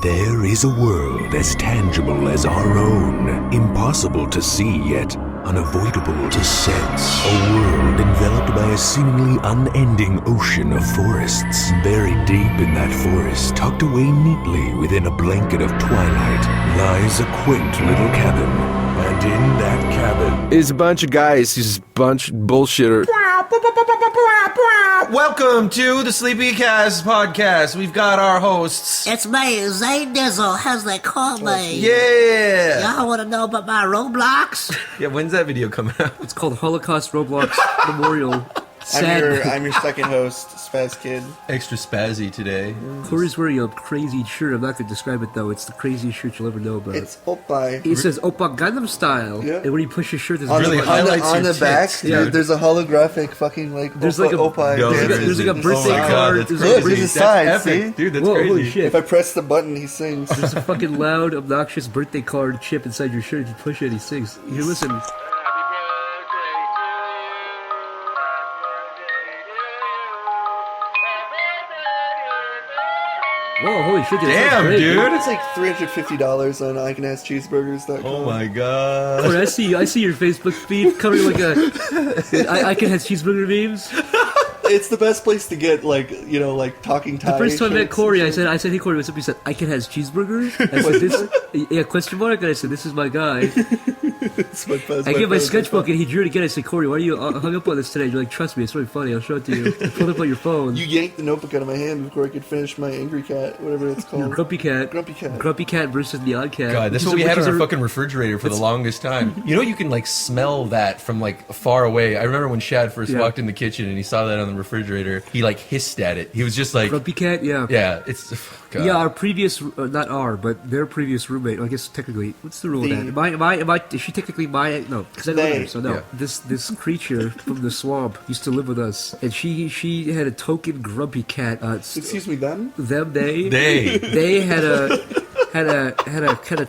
There is a world as tangible as our own, impossible to see yet unavoidable to sense. A world enveloped by a seemingly unending ocean of forests. Buried deep in that forest, tucked away neatly within a blanket of twilight, lies a quaint little cabin. And in that cabin is a bunch of guys who's a bunch of bullshitter. Welcome to the SleepyCast podcast. We've got our hosts. It's me, Zay Dizzle. How's that call me? Yeah. Y'all want to know about my Roblox? Yeah, when's that video coming out? It's called Holocaust Roblox Memorial. I'm your second host, Spaz Kid. Extra spazzy today. Cory's wearing a crazy shirt. I'm not going to describe it, though. It's the craziest shirt you'll ever know about. It's Oppa. It says Oppa Gangnam Style. Yeah. And when you push your shirt, there's Really highlights on your the back, tits, dude, there's a holographic fucking There's Oppa, like a- Oppa. No, there's like a birthday oh my card. God, that's There's crazy. like a- Look, his side, That's epic. see? Dude, that's Whoa, crazy. holy shit. If I press the button, he sings. There's a fucking loud, obnoxious birthday card chip inside your shirt. If you push it, he sings. Here, listen. Whoa, holy shit, dude. that sounds Damn, great, dude. It's like $350 on ICanHasCheeseburgers.com. Oh my god. Corey, I see your Facebook feed covering like I can have cheeseburger memes. It's the best place to get, like talking Thai. The first time I met shirts Cory, I and said, hey Cory, what's up? He said, I can has cheeseburger. I said, question mark? And I said, this is my guy. It's my best- I gave my best- sketchbook and he drew it again. I said, Cory, why are you hung up on this today? You're like, trust me, it's really funny. I'll show it to you. I pulled it up on your phone. You yanked the notebook out of my hand before I could finish my angry cat, whatever it's called. Grumpy Cat. Grumpy Cat. Grumpy Cat versus the Odd Cat. God, that's what we had on our fucking refrigerator for the longest time. You know, you can like smell that from like far away. I remember when Shad first walked in the kitchen and he saw that on the refrigerator. He like hissed at it. He was just like, Grumpy Cat, yeah. yeah, it's God. Yeah, our previous, not our, but their previous roommate. I guess technically, what's the rule of that? Is she technically my? No, because I don't know her, so no. Yeah. This creature from the swamp used to live with us, and she had a token Grumpy Cat. Excuse me, them? They had a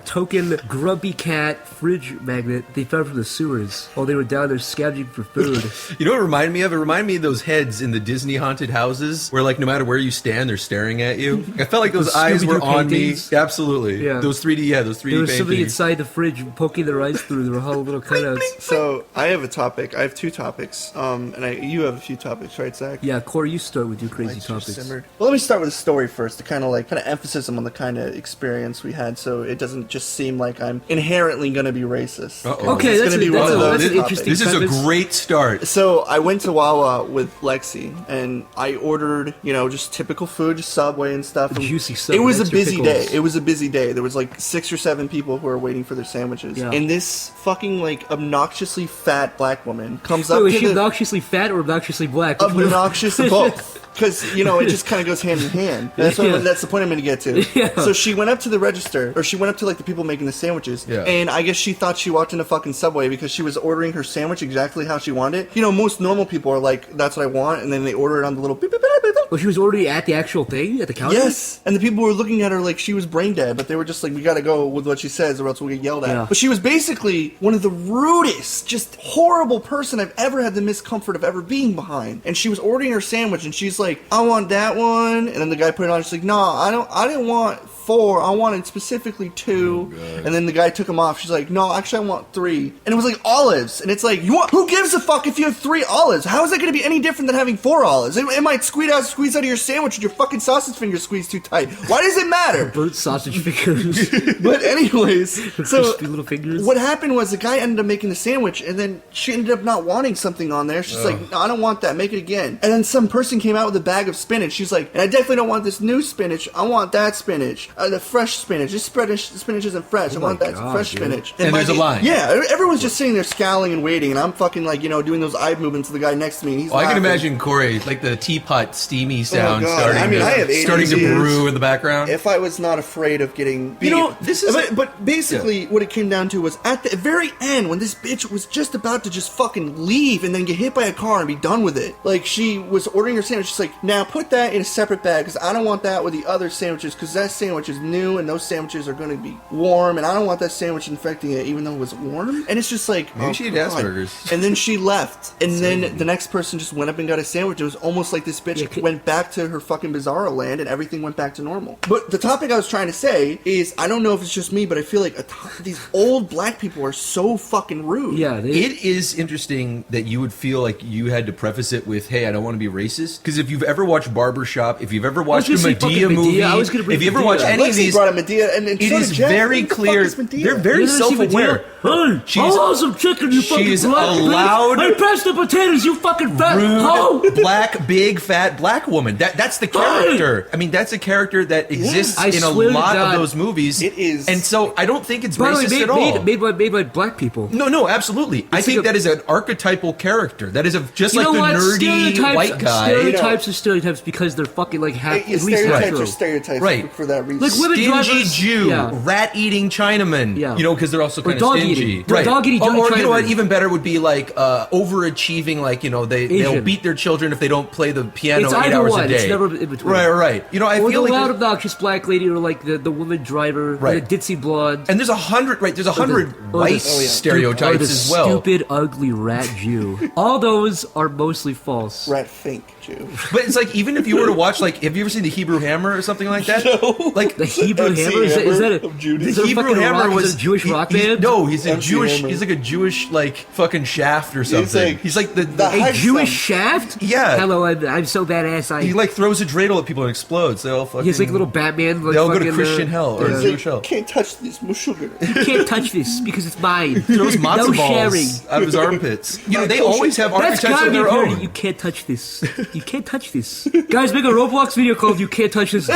token Grumpy Cat fridge magnet they found from the sewers while they were down there scavenging for food. You know what it reminded me of? It reminded me of those heads in the Disney haunted houses where, like, no matter where you stand, they're staring at you. I felt like those eyes were on paintings. me. Absolutely. Yeah. Those 3D There was paintings. somebody inside the fridge poking their eyes through. There were whole little cutouts. So, I have a topic. I have two topics. You have a few topics, right, Zach? Yeah, Cory, you start with your crazy Lights topics. just simmered. Well, let me start with a story first to kind of emphasis on the kind of experience we had, so it doesn't just seem like I'm inherently going to be racist. Uh-oh. Okay, It's that's gonna be one of those an topics. interesting This is a premise. great start. So I went to Wawa with Lexi, and I ordered, just typical food, just Subway and stuff. And Juicy Subway, It was a extra busy pickles. day. It was a busy day. There was like 6 or 7 people who were waiting for their sandwiches. Yeah. And this fucking obnoxiously fat black woman comes up Wait, was to she the obnoxiously fat or obnoxiously black? Which one- obnoxious both. Because, it just kind of goes hand in hand. That's the point I'm going to get to. Yeah. So she went up to the register, or she went up to, the people making the sandwiches, Yeah. and I guess she thought she walked into fucking Subway because she was ordering her sandwich exactly how she wanted it. Most normal people are like, that's what I want, and then they order it on the little beep, beep, beep, beep, beep. Well, she was already at the actual thing, at the counter? Yes, and the people were looking at her like she was brain dead, but they were just like, we gotta go with what she says or else we'll get yelled at. Yeah. But she was basically one of the rudest, just horrible person I've ever had the miscomfort of ever being behind. And she was ordering her sandwich and she's like, I want that one, and then the guy put it on, she's like, no, I didn't want 4, I wanted specifically 2, and then the guy took them off. She's like, no, actually I want 3, and it was like olives, and it's like, who gives a fuck if you have 3 olives? How is that going to be any different than having 4 olives? It might squeeze out of your sandwich with your fucking sausage fingers squeezed too tight. Why does it matter? Burnt sausage fingers. But anyways, so Crispy little fingers. what happened was the guy ended up making the sandwich, and then she ended up not wanting something on there. She's like, no, I don't want that, make it again. And then some person came out with a bag of spinach. She's like, and I definitely don't want this new spinach, I want that spinach. The fresh spinach. This spinach isn't fresh. I want that fresh spinach. And there's a line. Yeah, everyone's just sitting there scowling and waiting, and I'm fucking doing those eye movements to the guy next to me. And he's I can laughing. imagine Corey, like the teapot steamy sound God. starting, I mean, I have starting to ADD. brew in the background. If I was not afraid of getting beat. this is... But basically, what it came down to was at the very end, when this bitch was just about to just fucking leave and then get hit by a car and be done with it. Like, she was ordering her sandwich. She's like, now put that in a separate bag, because I don't want that with the other sandwiches, because that sandwich sandwich is new, and those sandwiches are going to be warm, and I don't want that sandwich infecting it, even though it was warm. And it's just like, maybe she had Asperger's. And then she left, and then the next person just went up and got a sandwich. It was almost like this bitch went back to her fucking bizarro land, and everything went back to normal. But the topic I was trying to say is, I don't know if it's just me, but I feel like these old black people are so fucking rude. Yeah, it is interesting that you would feel like you had to preface it with, "Hey, I don't want to be racist." Because if you've ever watched Barbershop, if you've ever watched a Madea movie, if you ever watched any of these, brought a Madea, and it is very clear. They're very self-aware. Hey, I some chicken, you fucking she's black a loud, bitch. Hey, pass the potatoes, you fucking fat hoe. Black, big, fat black woman. That's the character. I mean, that's a character that exists in a lot of those movies. It is. And so I don't think it's racist at all. Made by black people. No, absolutely. I think that is an archetypal character. That is just like the nerdy white guy. Stereotypes are stereotypes because they're fucking like half. At least stereotypes are stereotypes for that reason. Like women stingy drivers, Jew, rat-eating Chinaman. Yeah. You know, because they're also kind of stingy. Eating. Right. Dog-eating or you know what? Chinaman. Even better would be like overachieving. Like, you know, they'll beat their children if they don't play the piano 8 hours a day. It's never in between. Right. You know, I or feel the like loud, obnoxious black lady, or like the woman driver, or the ditzy blonde. And there's 100. Right, there's 100 white stereotypes as well. Stupid, ugly rat Jew. All those are mostly false. Rat fink Jew. But it's like, even if you were to watch, like, have you ever seen the Hebrew Hammer or something like that? No. Like the Hebrew Hammer is that a Hebrew Hammer was a Jewish rock band? No, he's a Jewish. Hammer. He's like a Jewish like fucking Shaft or something. He's like a Jewish Shaft. Yeah. Hello, I'm so badass. He like throws a dreidel at people and explodes. They all fucking. He's like little Batman. Like, they all go to Christian hell or Jewish hell. Can't touch this sugar. You can't touch this because it's mine. Throws matzo balls sharing out of his armpits. You know, they always have archetypes of their own. You can't touch this. You can't touch this. Guys, make a Roblox video called "You Can't Touch This."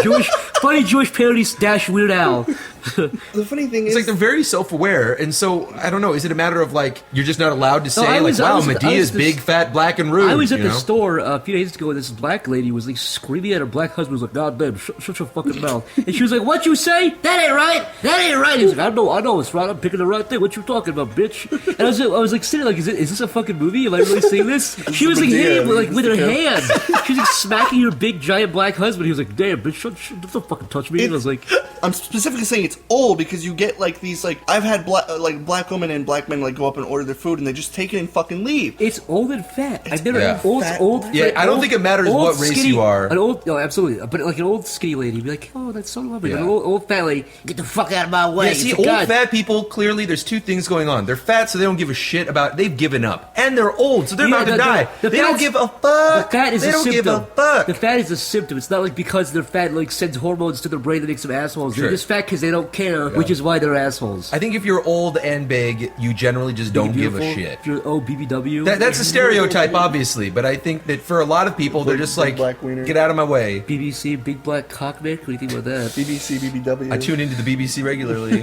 Funny Jewish parody / Weird Al. The funny thing is, like, they're very self-aware, and so I don't know. Is it a matter of like you're just not allowed to say wow, Medea's big, fat, black, and rude? I was at the store a few days ago, and this black lady was like screaming at her black husband. Was like, "God damn, shut your fucking mouth!" And she was like, "What you say? That ain't right. That ain't right." He was like, "I know it's right. I'm picking the right thing. What you talking about, bitch?" And I was like sitting like, "Is this a fucking movie? Am I really seeing this?" She was like hitting him with her hand. She was like smacking her big giant black husband. He was like, "Damn, bitch, don't fucking touch me." And I was like, I'm specifically saying it's old because you get like these like I've had black women and black men like go up and order their food and they just take it and fucking leave. It's old and fat. I've never old. Yeah, I don't think it matters what race you are. An old, no, absolutely. But like an old skinny lady, be like, "Oh, that's so lovely." Yeah. An old fat lady, get the fuck out of my way. Yeah, see, old fat people, clearly there's two things going on. They're fat, so they don't give a shit about. They've given up, and they're old, so they're about to die. They don't give a fuck. The fat is they a don't symptom. give a fuck. The fat is a symptom. It's not like because they're fat, like sends hormones to their brain that makes them assholes. Sure. They're just fat because they don't care, which is why they're assholes. I think if you're old and big, you generally just don't give a shit. If you're BBW. That's a stereotype, obviously, but I think that for a lot of people, they're just like, get out of my way. BBC, big black cockneck. What do you think about that? BBC, BBW. I tune into the BBC regularly.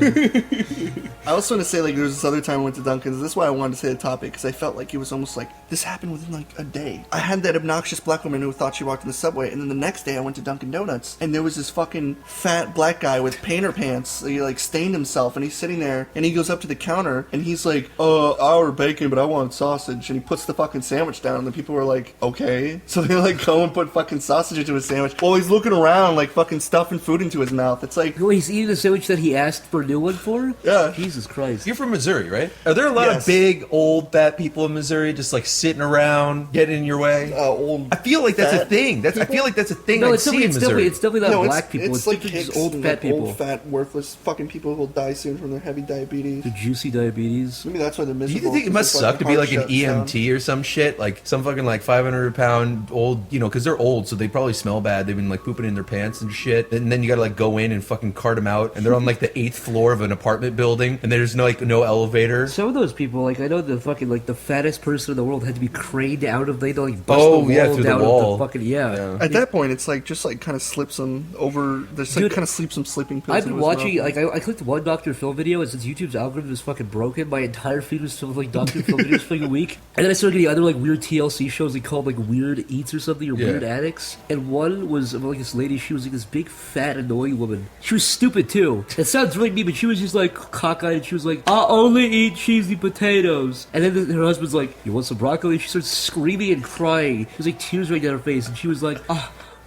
I also want to say, like, there was this other time I went to Dunkin's. This is why I wanted to say the topic, because I felt like it was almost like this happened within like a day. I had that obnoxious black woman who thought she walked in the subway, and then the next day I went to Dunkin' Donuts, and there was this fucking fat black guy with painter pants. He like stained himself, and he's sitting there, and he goes up to the counter, and he's like, I order bacon, but I want sausage. And he puts the fucking sandwich down, and the people were like, okay. So they like go and put fucking sausage into his sandwich while he's looking around, like fucking stuffing food into his mouth. It's like, oh, he's eating the sandwich that he asked for a new one for? Yeah. Jesus Christ. You're from Missouri, right? Are there a lot of big, old, fat people in Missouri just like sitting around, getting in your way? Old. I feel like that's a thing. I feel like that's a thing No, I it's see in Missouri. It's definitely not black people. It's like just hicks old and, fat like, people. old, fat, worthless fucking people who'll die soon from their heavy diabetes. The juicy diabetes. Maybe that's why they're Do miserable. you think it must suck to be like an EMT or some shit? Like some fucking like 500-pound old, you know, because they're old, so they probably smell bad. They've been like pooping in their pants and shit. And then you gotta like go in and fucking cart them out. And they're on like the 8th floor of an apartment building. And there's no elevator. Some of those people, like, I know the fucking, like, the fattest person in the world had to be craned out of, they had to, like, bust the wall through down the wall. of the fucking, At that point, it's like, just like kind of slips them over, there's like kind of sleeps some sleeping pills. I've been watching, like, I clicked one Dr. Phil video, and since YouTube's algorithm is fucking broken, my entire feed was filled with, like, Dr. Phil videos for like a week. And then I started getting other, like, weird TLC shows, they called, like, Weird Eats or something, or Weird Addicts. And one was about, like, this lady, she was, like, this big, fat, annoying woman. She was stupid, too. It sounds really mean, but she was just, like, cockeyed, and she was like, I only eat cheesy potatoes. And then her husband's like, you want some broccoli? She starts screaming and crying. There's like tears right down her face, and she was like,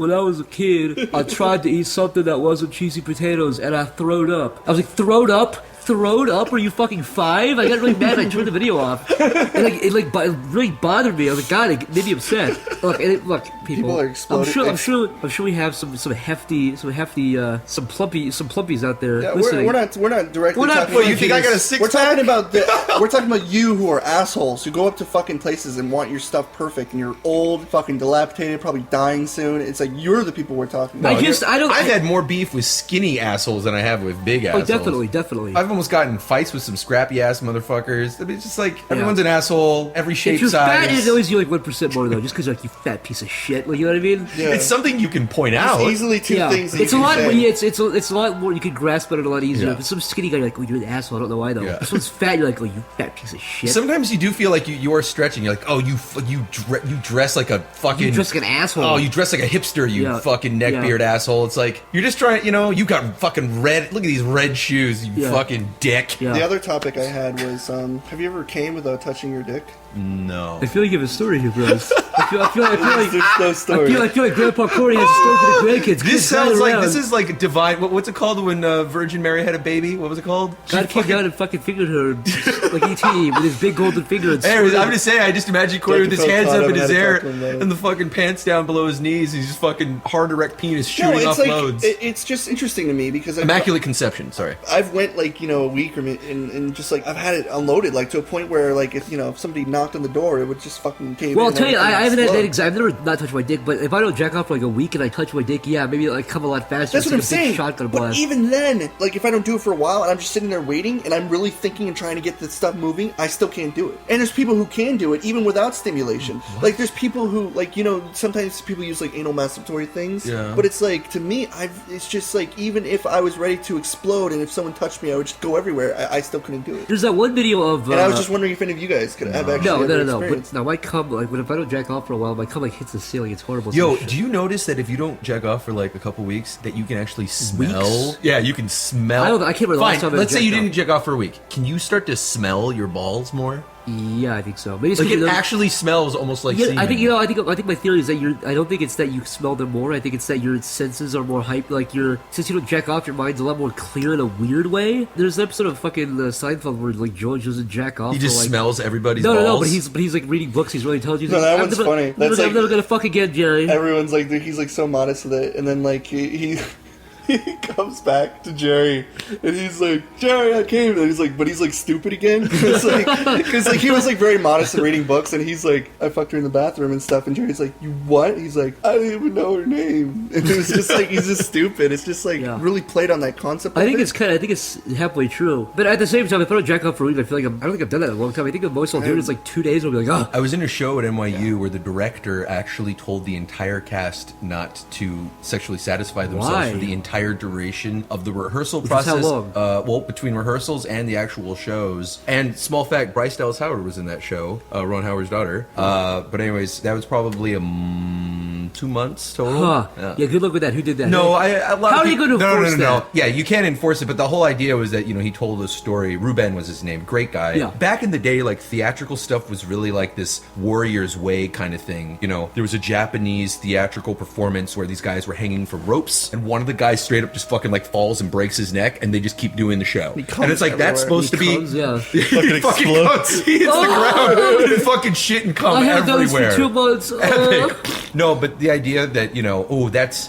when I was a kid, I tried to eat something that wasn't cheesy potatoes, and I throwed up. I was like, throwed up? Throwed up? Are you fucking 5? I got really mad. I turned the video off, and it really bothered me. I was like, God, it made me upset. Look, people are exploding. I'm sure we have some hefty, some plumpies out there. Yeah, listening. we're not directly We're not talking What, about you think I got a six We're pack? we're talking about you who are assholes who go up to fucking places and want your stuff perfect, and you're old, fucking dilapidated, probably dying soon. It's like you're the people we're talking about. I've had more beef with skinny assholes than I have with big assholes. Definitely. I've almost gotten in fights with some scrappy ass motherfuckers. I mean, it's just like everyone's an asshole, every shape, If you're size. fat, it's always you like 1% more though, just because like you fat piece of shit. Like, you know what I mean? Yeah. It's something you can point out. There's easily two things. That It's you a can lot. say. Yeah, it's a lot more. You can grasp it a lot easier. Yeah. But some skinny guy, you're like, oh, you're an asshole. I don't know why though. Yeah. This one's fat. You're like, oh, you fat piece of shit. Sometimes you do feel like you are stretching. You're like, oh, you dress like a fucking. You dress like an asshole. Oh, you dress like a hipster, you fucking neckbeard asshole. It's like you're just trying. You got fucking red. Look at these red shoes, you fucking dick. Yeah. The other topic I had was, have you ever came without touching your dick? No. I feel like you have a story here, bros. I feel like There's no story. I feel like Grandpa Corey has a story for the grandkids. This sounds like this is like divine. What's it called when Virgin Mary had a baby? What was it called? God came down and fucking fingered her like E.T. with his big golden finger. And Anyways, I'm just saying, I just imagine Cory with his hands up in his air about it. and the fucking pants down below his knees. He's just fucking hard erect penis shooting off loads. It's just interesting to me because Immaculate conception. Sorry. I've went like a week or and just like I've had it unloaded like to a point where like if somebody knocked on the door it would just fucking cave Well, in. I'll tell you, I haven't had that explode. I've never not touched my dick, but if I don't jack off for like a week and I touch my dick, yeah, maybe like come a lot faster. That's what I'm It's like a big saying. Shotgun But blast. even then, like if I don't do it for a while and I'm just sitting there waiting and I'm really thinking and trying to get this stuff moving, I still can't do it. And there's people who can do it even without stimulation. Like there's people who like sometimes people use like anal masturbatory things. Yeah. But it's like to me, it's just like even if I was ready to explode and if someone touched me, I would just go everywhere. I still couldn't do it. There's that one video of. And I was just wondering if any of you guys could have actually No. experienced. But now my cum, like, if I don't jack off for a while, my cum like hits the ceiling. It's horrible. Yo, Shit. do you notice that if you don't jack off for like a couple weeks, that you can actually smell? Weeks? Yeah, you can smell. I can't remember the Fine, last time I let's say jacked you off. didn't jack off for a week. Can you start to smell your balls more? Yeah, I think so. Maybe it's Like because it those- actually smells almost like Yeah, semen. I think my theory is that I don't think it's that you smell them more. I think it's that your senses are more hyped. Like since you don't jack off, your mind's a lot more clear in a weird way. There's an episode of fucking Seinfeld where like George doesn't jack off. He just for, like, smells everybody's No, balls. but he's like reading books. He's really intelligent. No, He's that like, one's I'm never, funny. I'm That's never like- gonna fuck again, Jerry. Everyone's like, he's like so modest with it, and then like he comes back to Jerry, and he's like, Jerry, I came, and he's like, but he's like stupid again, because like he was like very modest and reading books, and he's like, I fucked her in the bathroom and stuff, and Jerry's like, you what? He's like, I didn't even know her name, and it was just like he's just stupid. It's just like really played on that concept. I think of it. I think it's halfway true. But at the same time, if I don't jack off for a week, I feel like I don't think I've done that in a long time. I think the most I'll do is like 2 days. I'll be like, oh. I was in a show at NYU where the director actually told the entire cast not to sexually satisfy themselves Why? for the entire duration of the rehearsal Which was process. how long? Well, between rehearsals and the actual shows. And small fact, Bryce Dallas Howard was in that show, Ron Howard's daughter. But anyways, that was probably 2 months total. Huh. Yeah, good luck with that. Who did that? No, Hey, a lot How of are you people- going to enforce no. that? Yeah, you can't enforce it, but the whole idea was that, he told a story. Ruben was his name. Great guy. Yeah. Back in the day, like, theatrical stuff was really like this warrior's way kind of thing. There was a Japanese theatrical performance where these guys were hanging from ropes, and one of the guys straight up just fucking, like, falls and breaks his neck, and they just keep doing the show. And it's like, that's everywhere. supposed to He be... comes, yeah. He fucking comes. He hits the ground, and fucking shit and cum I have done this everywhere. for 2 months. Epic. No, but the idea that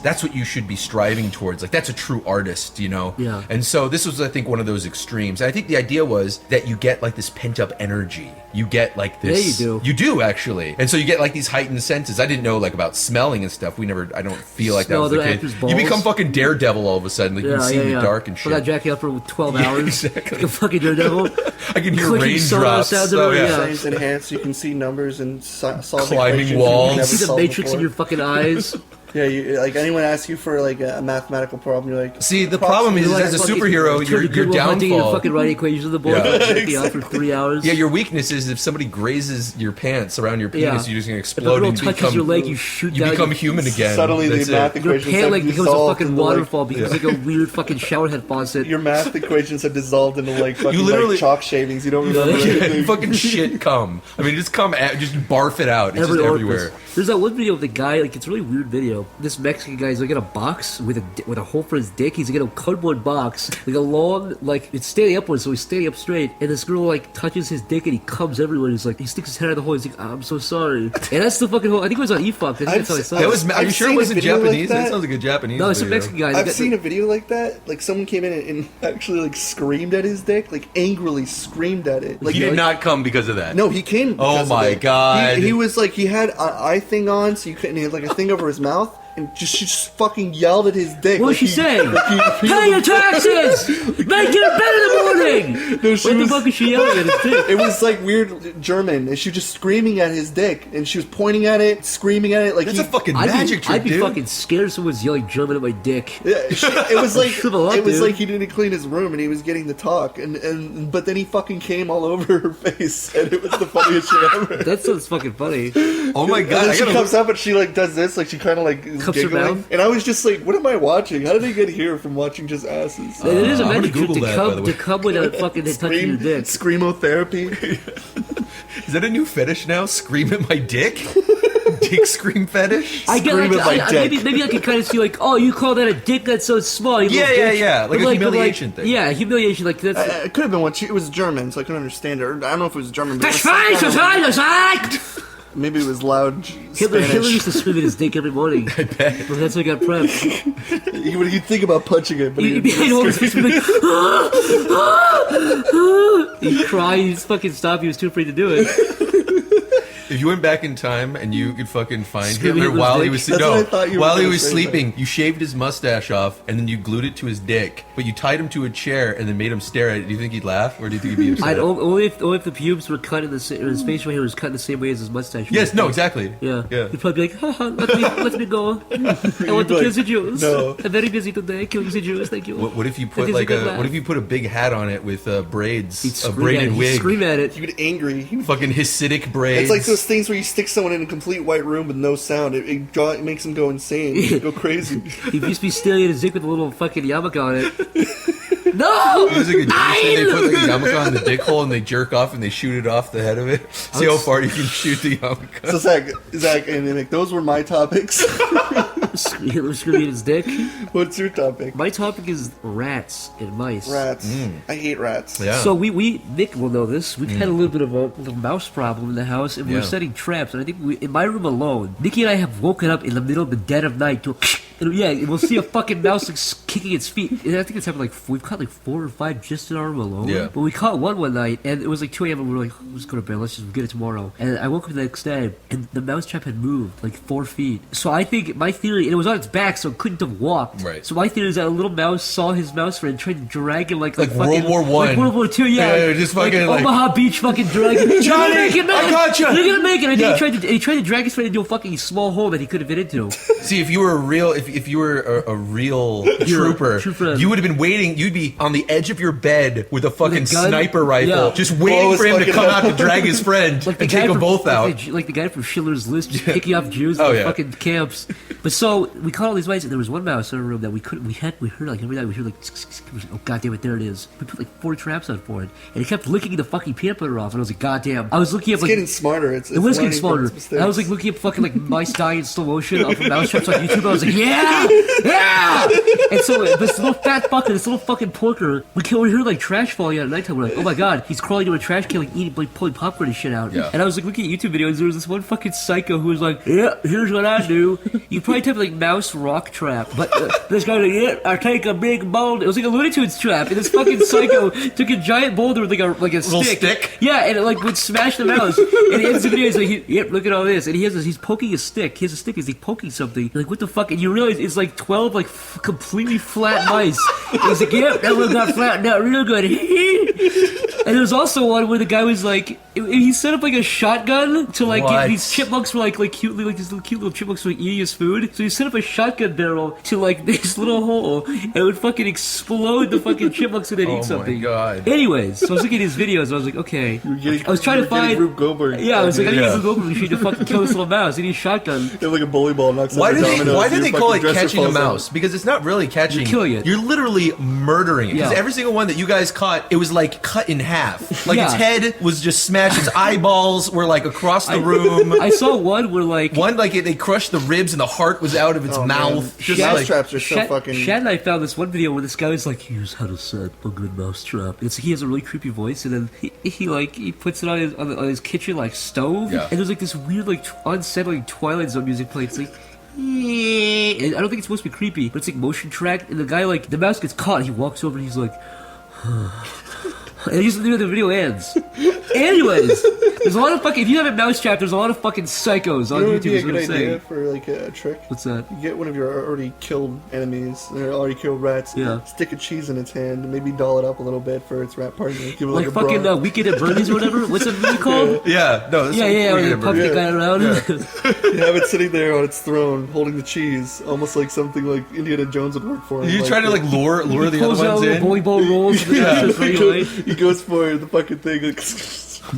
that's what you should be striving towards. Like that's a true artist, Yeah. And so this was, I think, one of those extremes. I think the idea was that you get like this pent up energy. You get like this. Yeah, you do. You do actually, and so you get like these heightened senses. I didn't know like about smelling and stuff. I don't feel like Smell that was the other case. actors' You balls. become fucking Daredevil all of a sudden. Like you can see in the dark and For shit. that jacking up for 12 Yeah, hours. exactly. Like a fucking daredevil. I can hear Clicking sonar raindrops. sounds Oh, everywhere, yeah. yeah. Science enhanced, you can see numbers and solve Climbing equations walls. you've never See the solved matrix in before. your fucking eyes. Yeah, like anyone asks you for like a mathematical problem, you're like. See, the problem is, Like as a fucking- superhero, turn your to Goodwill Hunting and downfall. fucking write equations on the board. Yeah. And be out for 3 hours. Yeah, your weakness is if somebody grazes your pants around your penis, you're just gonna If a explode girl and touches become your leg, you shoot you down. become human again. Suddenly That's the math it. Your equations pant have like becomes a dissolved fucking into, like, waterfall because like a weird fucking showerhead faucet. your math equations have dissolved into like fucking literally- like chalk shavings. You don't remember Yeah, anything. fucking shit cum. I mean, just barf it out. It's Every just orifice. everywhere. There's that one video of the guy, like it's a really weird video video. This Mexican guy's like in a box with a hole for his dick. He's like in a cardboard box, like a long, like it's standing upwards, so he's standing up straight. And this girl like touches his dick and he comes everywhere. He's like, he sticks his head out of the hole. He's like, I'm so sorry. And that's the fucking whole. I think it was on eFuck. I think that's how I saw it. Are you sure it wasn't Japanese? That sounds like a Japanese. No, it's a video. Mexican guy. I've seen a video like that. Like someone came in and actually like screamed at his dick, like angrily screamed at it. Like He did not come because of that. No, he came. Oh because of my it. God. He was like he had an eye thing on, so you couldn't. He had like a thing over his mouth. And she just fucking yelled at his dick. What like did she say? Pay your taxes! Make your bed in the morning! No, What the fuck is she yelling at his dick? It was like weird German, and she was just screaming at his dick, and she was pointing at it, screaming at it, like That's a fucking I'd magic be, trick, I'd be dude. fucking scared if someone's yelling German at my dick. Yeah, it was like Shrivel up, it was dude. like he didn't clean his room, and he was getting the talk, and but then he fucking came all over her face, and it was the funniest shit ever. That sounds fucking funny. Oh my And God. then I she gotta comes up and she like does this, like she kind of like is Cups her giggling, mouth. and I was just like, "What am I watching? How did I get here from watching just asses?" It is a I'm gonna magic trick Google that, by the to way. come without fucking touching your dick. Screamotherapy. Is that a new fetish now? Scream at my dick? Dick scream fetish? I get Scream like, at my dick. maybe I could kind of see like, oh, you call that a dick? That's so small. You Yeah, little yeah, bitch. yeah, like But a humiliation but thing. Yeah, humiliation. Like that's. It could have been what it was German, so I couldn't understand her. I don't know if it was German. But That's it was fine, some that's kind of- fine, that's fine. Maybe it was loud Hitler Spanish. used to scream at his dick every morning. I bet. But that's how he got prepped. He'd think about punching it, but He'd hold his fist and be like, he'd cry, he'd fucking stop, he was too afraid to do it. If you went back in time and you could fucking find Scream Hitler Hitler's while he dick? was That's what I thought you were while he gonna was say, sleeping, you shaved his mustache off and then you glued it to his dick, but you tied him to a chair and then made him stare at it. Do you think he'd laugh or do you think he'd be upset? Only if the pubes were cut in the same, or his facial hair was cut in the same way as his mustache. Yes, no, exactly. Yeah. Yeah. He'd probably be like, haha, let me go. I want to like, kill the Jews. no. I'm very busy today killing the Jews, thank you. What if you That put is a like good a laugh. what if you put a big hat on it with braids, He'd a scream at braided it. He'd wig, scream at it. He would angry. fucking Hasidic braids? It's like those things where you stick someone in a complete white room with no sound. It makes them go insane, go crazy. He used to be staring at his dick with a little fucking yarmulke on it. No! It was like a Jewish thing. They put like a yarmulke on the dick hole and they jerk off and they shoot it off the head of it. See how far you can shoot the yarmulke. So Zach, and Mick, those were my topics. Hitler screaming at his dick. What's your topic? My topic is rats and mice. Rats. I hate rats. Yeah. So Nick will know this. We've had a little bit of a little mouse problem in the house, and we were Yeah. setting traps. And I think in my room alone, Nikki and I have woken up in the middle of the dead of night to, and we'll see a fucking mouse like kicking its feet. And I think it's happened like we've caught like 4 or 5 just in our room alone. Yeah. But we caught one night, and it was like 2 a.m. and we were like, let's go to bed. Let's just get it tomorrow. And I woke up the next day, and the mouse trap had moved like 4 feet. So I think my theory, and it was on its back, so it couldn't have walked. Right. So my theory is that a little mouse saw his mouse friend tried to drag him like Like fucking, World War I. like World War II. Yeah, Yeah, just fucking, like- Omaha Beach fucking dragging. Johnny, You're gonna make it, man. I gotcha. You're gonna make it. I think Yeah. he tried to drag his friend into a fucking small hole that he could have fit into. See, if you were a real, if you were a real trooper, true friend. you would have been waiting. You'd be on the edge of your bed with a fucking gun? sniper rifle, Yeah. just waiting Blow for him his to fucking come out to drag his friend Like the and guy take them from, both out. like the guy from Schindler's List, just picking off Jews Oh, in yeah. fucking camps. But so we caught all these mice, and there was one mouse in our room that we couldn't. We heard like every night. We heard like, oh god damn it, there it is. We put like 4 traps on for it, and it kept licking the fucking peanut butter off. And I was like, god damn. I was looking up It's like. getting smarter. It's It was getting learning from smarter. its mistakes. I was like looking up fucking like mice dying in slow motion off of mouse traps on YouTube. I was like, yeah, yeah. And so this little fat fucker, this little fucking porker, we heard like trash falling out at nighttime. We're like, oh my god, he's crawling into a trash can, like eating, like pulling popcorn and shit out. Yeah. And I was like looking at YouTube videos. There was this one fucking psycho who was like, yeah, here's what I do. You probably type like mouse rock trap, but this guy was like, yeah, I take a big boulder. It was like a Looney Tunes trap, and this fucking psycho took a giant boulder with like a Little stick. stick? Yeah, and it like would smash the mouse. And he ends the video. He's like, yep, look at all this. And he has this. He's poking a stick. He has a stick. He's like poking something. You're like, what the fuck? And you realize it's like 12 like completely flat mice. And he's like, yep, that one got flattened out real good. And there was also one where the guy was like, he set up like a shotgun to like What? get these chipmunks were like cutely like these little cute little chipmunks were like eating his food. So he set up a shotgun barrel to like this little hole, and it would fucking explode the fucking chipmunks and then Oh eat my something. God. Anyways, so I was looking at his videos. And I was like, okay. getting- I was trying to you're getting find. Rube Goldberg. Yeah, I was like, I Yeah. need to go over. We should fucking kill this little mouse. He needs a shotgun. You have like a bully ball knocks Why over do they? dominoes, Why do your they call it fucking dresser catching a falls out. mouse? Because it's not really catching. You're killing it. You're literally murdering it. Because Yeah. every single one that you guys caught, it was like cut in half. Like Yeah. its head was just smashed smashed. Its eyeballs were like across the room. I saw one where like they crushed the ribs and the heart was out of its mouth. Just mousetraps are so Shad, fucking. Shad and I found this one video where this guy was like, "Here's how to set a good mousetrap." And he has a really creepy voice, and then he puts it on his kitchen like stove, and there's like this weird like unsettling Twilight Zone music playing. It's like. I don't think it's supposed to be creepy, but it's like motion tracked, and the guy like the mouse gets caught. He walks over and he's like, and the video ends. Anyways, there's a lot of fucking. If you have a mousetrap, there's a lot of fucking psychos on YouTube. Be a Is what good I'm idea saying. for like a trick. What's that? You get one of your already killed enemies, or already killed rats. Yeah. Stick a cheese in its hand, and maybe doll it up a little bit for its rat partner. Give it like a fucking bra. Weekend at Bernie's or whatever. What's that movie called? Yeah, no. This Yeah. Where they pump the guy around. You have it sitting there on its throne, holding the cheese, almost like something like Indiana Jones would work for him. You trying to like lure the other Pulls out ones in? bowling ball rolls. He goes for the fucking thing.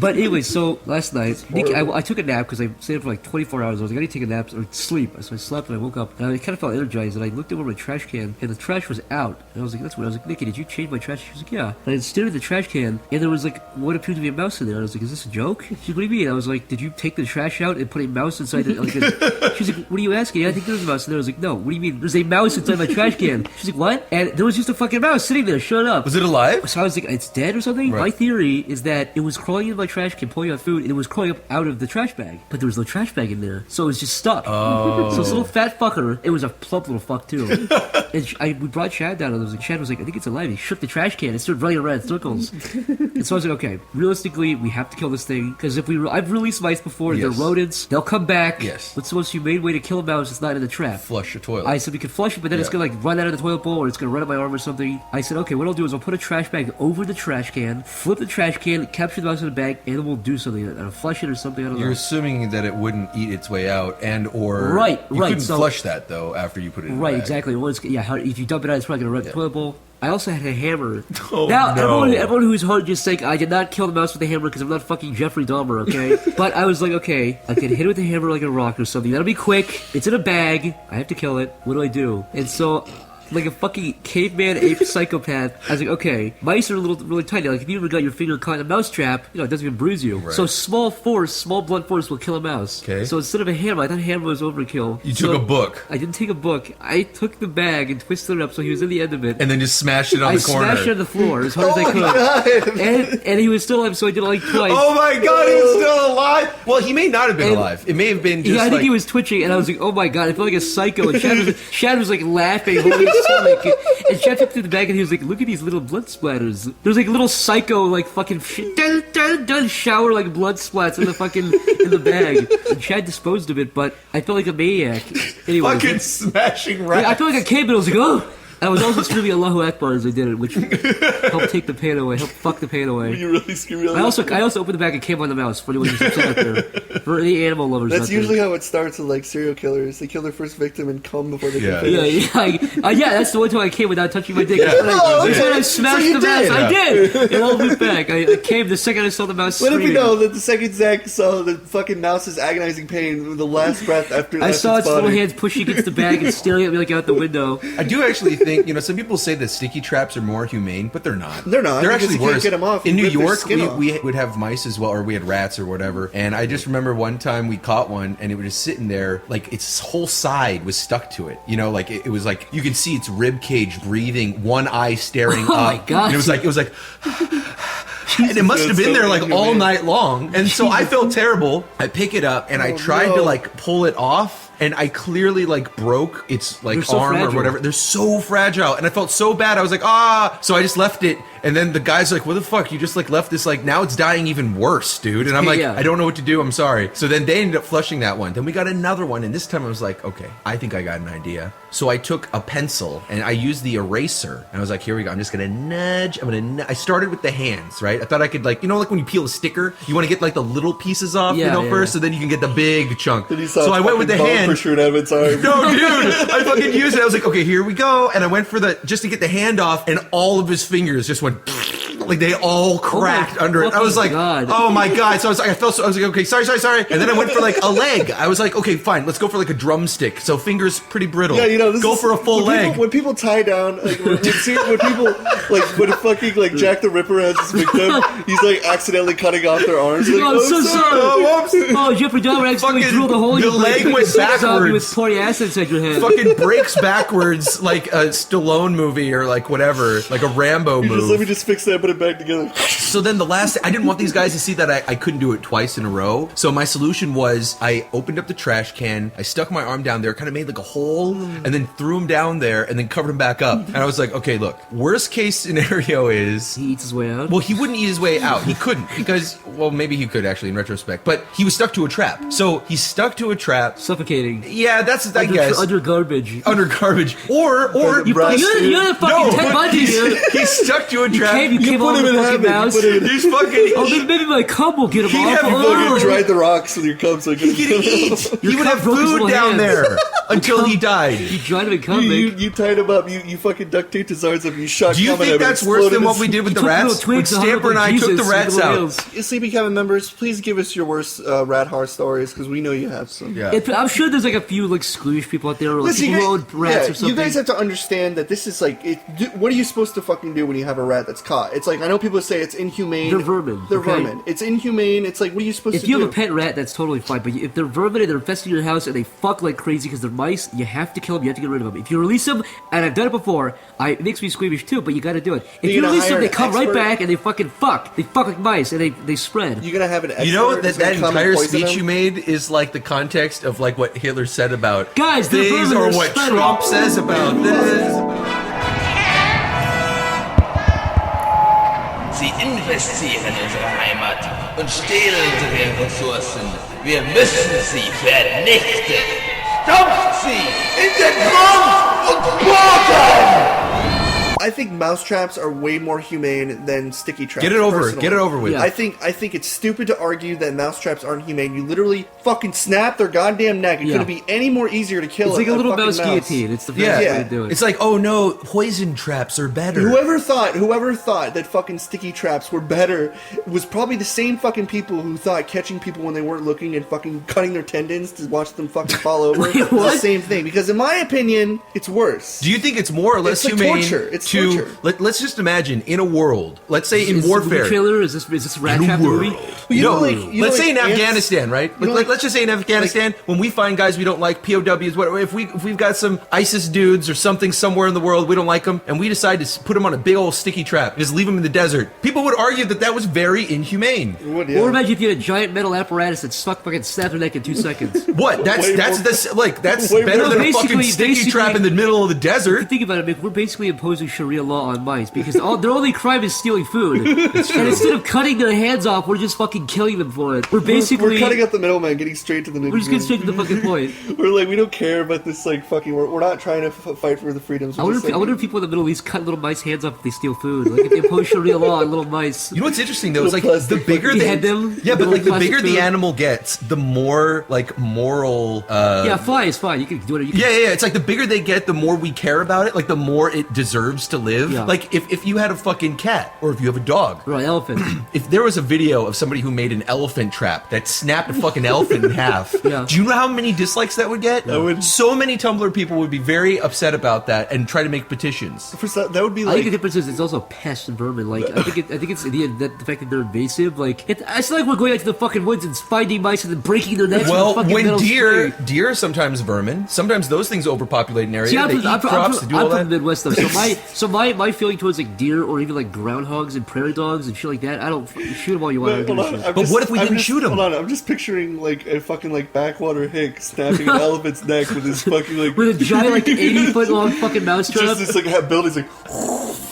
But anyway, so last night, I took a nap because I stayed up for like 24 hours. I was like, I need to take a nap or sleep. So I slept and I woke up and I kind of felt energized. And I looked over my trash can and the trash was out. And I was like, that's weird. I was like, Nikki, did you change my trash? She was like, yeah. And I stared at the trash can and there was like what appeared to be a mouse in there. I was like, is this a joke? She's like, what do you mean? I was like, did you take the trash out and put a mouse inside it? She's like, what are you asking? I think there's a mouse in there. I was like, no, what do you mean? There's a mouse inside my trash can. She's like, what? And there was just a fucking mouse sitting there. Shut up. Was it alive? So I was like, it's dead or something? Right. My theory is that it was crawling in my trash can, pulling out food, and it was crawling up out of the trash bag. But there was no trash bag in there. So it was just stuck. Oh. So this little fat fucker, it was a plump little fuck too. And we brought Shad down, and I was like, Shad was like, I think it's alive. He shook the trash can and started running around in circles. And so I was like, okay, realistically, we have to kill this thing. Because if I've released mice before, they're rodents, they'll come back. Yes. What's the most humane way to kill a mouse is not in the trap? Flush the toilet. I said we could flush it, but then it's gonna like run out of the toilet bowl or it's gonna run up my arm or something. I said, okay, what I'll do is I'll put a trash bag over the trash can, flip the trash can, capture the mouse in the bag, and then we'll do something. I'll flush it or something. I don't know. You're assuming that it wouldn't eat its way out, or right. You couldn't flush that though after you put it in the bag. Exactly. Well, if you dump it out, it's probably gonna run the toilet bowl. I also had a hammer. Oh, now, no. everyone who's hard just saying, I did not kill the mouse with a hammer because I'm not fucking Jeffrey Dahmer, okay? But I was like, okay, I can hit it with a hammer like a rock or something. That'll be quick. It's in a bag. I have to kill it. What do I do? And so, like a fucking caveman ape psychopath, I was like, okay, mice are really tiny. Like, if you ever got your finger caught in a mouse trap, it doesn't even bruise you. Right. So small blunt force will kill a mouse. Okay. So instead of a hammer, I thought a hammer was overkill. You took a book. I didn't take a book. I took the bag and twisted it up so he was in the end of it. And then just smashed it on the corner. I smashed it on the floor as hard as I could. And he was still alive, so I did it like twice. Oh my god, he was still alive! Well, he may not have been alive. It may have been just I think he was twitching, and I was like, oh my god, I felt like a psycho. And Shad was like laughing, holding his stomach. And Shad took to the bag and he was like, look at these little blood splatters. There's like little psycho, like fucking shower like blood splats in the bag. And Shad disposed of it, but I felt like a maniac. Anyway, fucking smashing rats. I felt like a kid, but I was like, oh! I was also screaming Allahu Akbar as I did it, which helped take the pain away, helped fuck the pain away. You really screamed. I also opened the bag and came on the mouse for anyone who's upset out there. For any animal lovers That's out there. usually how it starts with like serial killers. They kill their first victim and come before they can finish. Yeah, that's the one time I came without touching my dick. Yeah. That's when I smashed the mouse. did. I did! It all went back. I came the second I saw the mouse What if screaming. we know that the second Zach saw the fucking mouse's agonizing pain with the last breath after I saw its body. little hands pushing against the bag and staring at me like out the window. I do actually think, some people say that sticky traps are more humane, but they're not. They're not, They're because actually you can't worse. get them off. In You New rip their York, skin off. we would have mice as well, or we had rats or whatever. And I just remember one time we caught one, and it was just sitting there, like its whole side was stuck to it. Like it was like you could see its rib cage breathing, one eye staring Oh up. my God. And it was like. And it must have been there like all night long. And so I felt terrible. I pick it up and I tried to like pull it off. And I clearly like broke its like so arm fragile. or whatever. They're so fragile. And I felt so bad. I was like, ah. So I just left it. And then the guy's like, what the fuck? You just like left this, like now it's dying even worse, dude. And I'm like, Yeah. I don't know what to do. I'm sorry. So then they ended up flushing that one. Then we got another one. And this time I was like, okay, I think I got an idea. So I took a pencil and I used the eraser. And I was like, here we go. I'm just going to nudge. I started with the hands, right? I thought I could like when you peel a sticker, you want to get like the little pieces off, first. So then you can get the big chunk. Then he saw So I went with the bone hand. protrude out of its arm. No, dude, I fucking used it. I was like, okay, here we go. And I went for just to get the hand off, and all of his fingers just went Like they all cracked under it. I was like, God. oh my God. So I was like, I was like, okay, sorry. And then I went for like a leg. I was like, okay, fine, let's go for like a drumstick. So fingers pretty brittle. Yeah, you know, go for a full leg. When people tie down, like when people like when fucking like Jack the Ripper has his victim, he's like accidentally cutting off their arms. Like, I'm so sorry. Oh, Jeffrey Dahmer accidentally drilled a hole in your leg went backwards with pouring acid inside your head. Fucking breaks backwards like a Stallone movie or like whatever, like a Rambo movie. Let me just fix that, put it back together. So then I didn't want these guys to see that I couldn't do it twice in a row. So my solution was I opened up the trash can, I stuck my arm down there, kind of made like a hole, and then threw him down there, and then covered him back up. And I was like, okay, look, worst case scenario is he eats his way out. Well, he wouldn't eat his way out. He couldn't because, well, maybe he could actually in retrospect, but he was stuck to a trap. So he's stuck to a trap, suffocating. Yeah, that's I guess under garbage. Under garbage, or you're the fucking Ted Bundy, dude. He's stuck to a trap. You came put him in heaven. He's fucking. Oh, maybe my cum will get him He'd off. have You dried the rocks with your cum so he could eat. He would have food down there until he died. You dried him in cum, you tied him up. You fucking duct taped his arms up. You shot. Do you think that's worse than what we did with the rats? When Stamper and I took the rats out. Sleepy Cabin members, please give us your worst rat horror stories because we know you have some. Yeah. I'm sure there's like a few like squeamish people out there, or like people who own rats or something. You guys have to understand that this is like, what are you supposed to fucking do when you have a rat that's caught? It's like, I know people say it's inhumane. They're vermin. They're vermin. It's inhumane. It's like, what are you supposed to do? If you have a pet rat, that's totally fine. But if they're vermin and they're infesting your house and they fuck like crazy because they're mice, you have to kill them. You have to get rid of them. If you release them, and I've done it before, it makes me squeamish too. But you got to do it. If you release them, they come right back and they fucking fuck. They fuck like mice and they spread. You're gonna have an expert. You know that entire speech them? you made is like the context of like what Hitler said about guys. These or what Trump says about this. Sie investieren unsere Heimat und stehlen unsere Ressourcen. Wir müssen sie vernichten. Stampft sie in den Grund und Boden! I think mousetraps are way more humane than sticky traps. Get it over with. Yeah. I think it's stupid to argue that mousetraps aren't humane. You literally fucking snap their goddamn neck. It couldn't be any more easier to kill. It's like a little mouse mouse guillotine. It's the best way to do it. It's like, oh no, poison traps are better. Whoever thought that fucking sticky traps were better was probably the same fucking people who thought catching people when they weren't looking and fucking cutting their tendons to watch them fucking fall over Wait, is the same thing. Because in my opinion, it's worse. Do you think it's more or less It's like humane torture. It's to torture. let's just imagine in a world, let's say in Is warfare. This trailer? Is this Rat Trap the movie? Let's say in ants- Afghanistan, right? Let's just say in Afghanistan, when we find guys we don't like, POWs, whatever, if we've got some ISIS dudes or something somewhere in the world, we don't like them, and we decide to put them on a big old sticky trap, and just leave them in the desert, people would argue that was very inhumane. Or imagine if you had a giant metal apparatus that fucking snapped their neck in 2 seconds. What? That's better than a fucking sticky trap in the middle of the desert. If you think about it, Mick, we're basically imposing Sharia law on mice because their only crime is stealing food. And instead of cutting their hands off, we're just fucking killing them for it. We're cutting out the middleman, getting straight to the nitty-gritty. We're just getting straight to the fucking point. We're like, we don't care about this, like, fucking. We're not trying to fight for the freedoms. I wonder if people in the Middle East cut little mice hands off if they steal food. Like if they impose Sharia law on little mice. You know what's interesting though? It's like the bigger the bigger the animal gets, the more like moral. Yeah, fly is fine. You can do it. Yeah. It's like the bigger they get, the more we care about it. Like the more it deserves to live. Yeah. Like if you had a fucking cat or if you have a dog, right? Elephant. If there was a video of somebody who made an elephant trap that snapped a fucking elephant in half, yeah. Do you know how many dislikes that would get? So many Tumblr people would be very upset about that and try to make petitions. That would be like. I think the difference is it's also pests and vermin. Like I think it's the fact that they're invasive. Like it's like we're going out to the fucking woods and finding mice and then breaking their necks. Well, with a when metal deer spray. are sometimes vermin. Sometimes those things overpopulate an area. See, they eat crops to do all I'm that. from the Midwest though, so my feeling towards like deer or even like groundhogs and prairie dogs and shit like that, I don't shoot them all you want. But what if we didn't shoot them? Hold on, I'm just picturing like a fucking like backwater hick snapping an elephant's neck with his fucking like with a giant like 80-foot long fucking mousetrap. Just this like building's like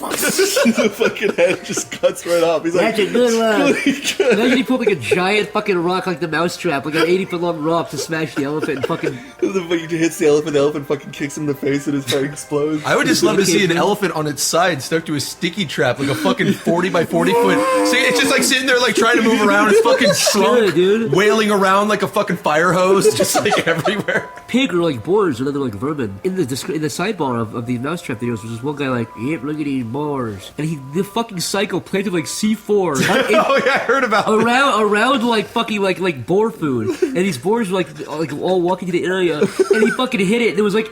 the fucking head just cuts right off. He's like, that's a good one. Imagine he put like a giant fucking rock like the mousetrap, like an 80-foot long rock to smash the elephant and fucking. He hits the elephant fucking kicks him in the face and his heart explodes. I would just love to see an elephant on its side stuck to a sticky trap, like a fucking 40 by 40 foot. See, it's just like sitting there, like trying to move around. It's fucking shrunk, dude. wailing around like a fucking fire hose, just like everywhere. pig or like boars or other like vermin. In the sidebar of the mousetrap videos was this one guy like, yep, look at these boars, and the fucking psycho planted like C4 Oh yeah, I heard about it. around like fucking like boar food, and these boars were like all walking to the area, and he fucking hit it, and it was like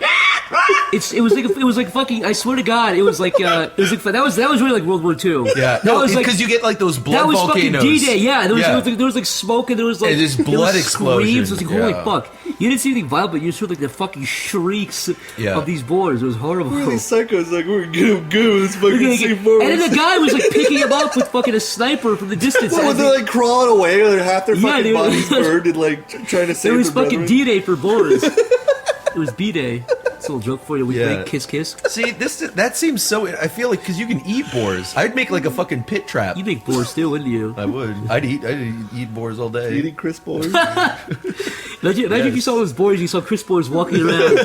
it was like fucking, I swear to God, it was like that was really like World War II. Yeah, that was like, because you get like those blood that was volcanoes. fucking D-Day. Yeah, there was like smoke, and there was like there's blood explosions. It was like, holy fuck. You didn't see anything violent, but you just heard like the fucking shrieks of these boars. It was horrible. Who are these psychos? Like, we're gonna go this fucking C4. And then the guy was like picking him up with fucking a sniper from the distance. What, they're like crawling away, or half their fucking bodies burned and like trying to save it was their fucking brethren? D-Day for boars. It was B-Day. It's a little joke for you. We make kiss. See, that seems so. I feel like because you can eat boars, I'd make like a fucking pit trap. You make boars too, wouldn't you? I would. I'd eat boars all day. Eating Chris boars. Imagine if you saw those boars, you saw Chris boars walking around,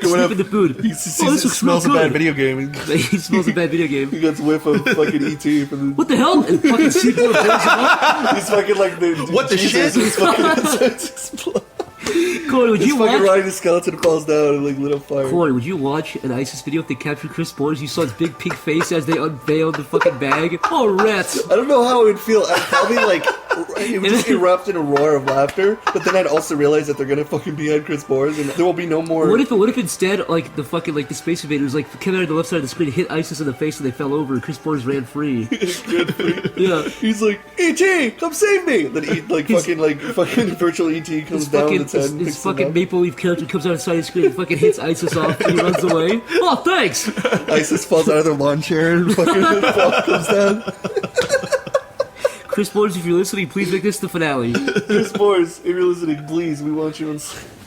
sniffing the food. He smells a bad video game. He smells a bad video game. He gets whiff of fucking ET from the. What the hell? And fucking C4 blows him up. He's fucking like the. What the Jesus, shit? He's fucking explode. Corey, would you fucking watch? riding the skeleton falls down and like lit on fire. Corey, would you watch an ISIS video if they captured Chris boars? You saw his big pink face as they unveiled the fucking bag. Oh, rats! I don't know how it would feel. I'd probably like it would just erupt in a roar of laughter. But then I'd also realize that they're gonna fucking be on Chris boars and there will be no more. What if instead like the fucking like the space invaders like came out on the left side of the screen, hit ISIS in the face, and they fell over, and Chris boars ran free. Yeah. He's like, E.T., come save me! Then fucking virtual E.T. comes down with its head and his picks him fucking up. Maple Leaf character comes out of the side of the screen and fucking hits ISIS off and he runs away. Oh, thanks! ISIS falls out of their lawn chair and fucking comes down. Chris boars, if you're listening, please make this the finale. Chris boars, if you're listening, please, we want you on.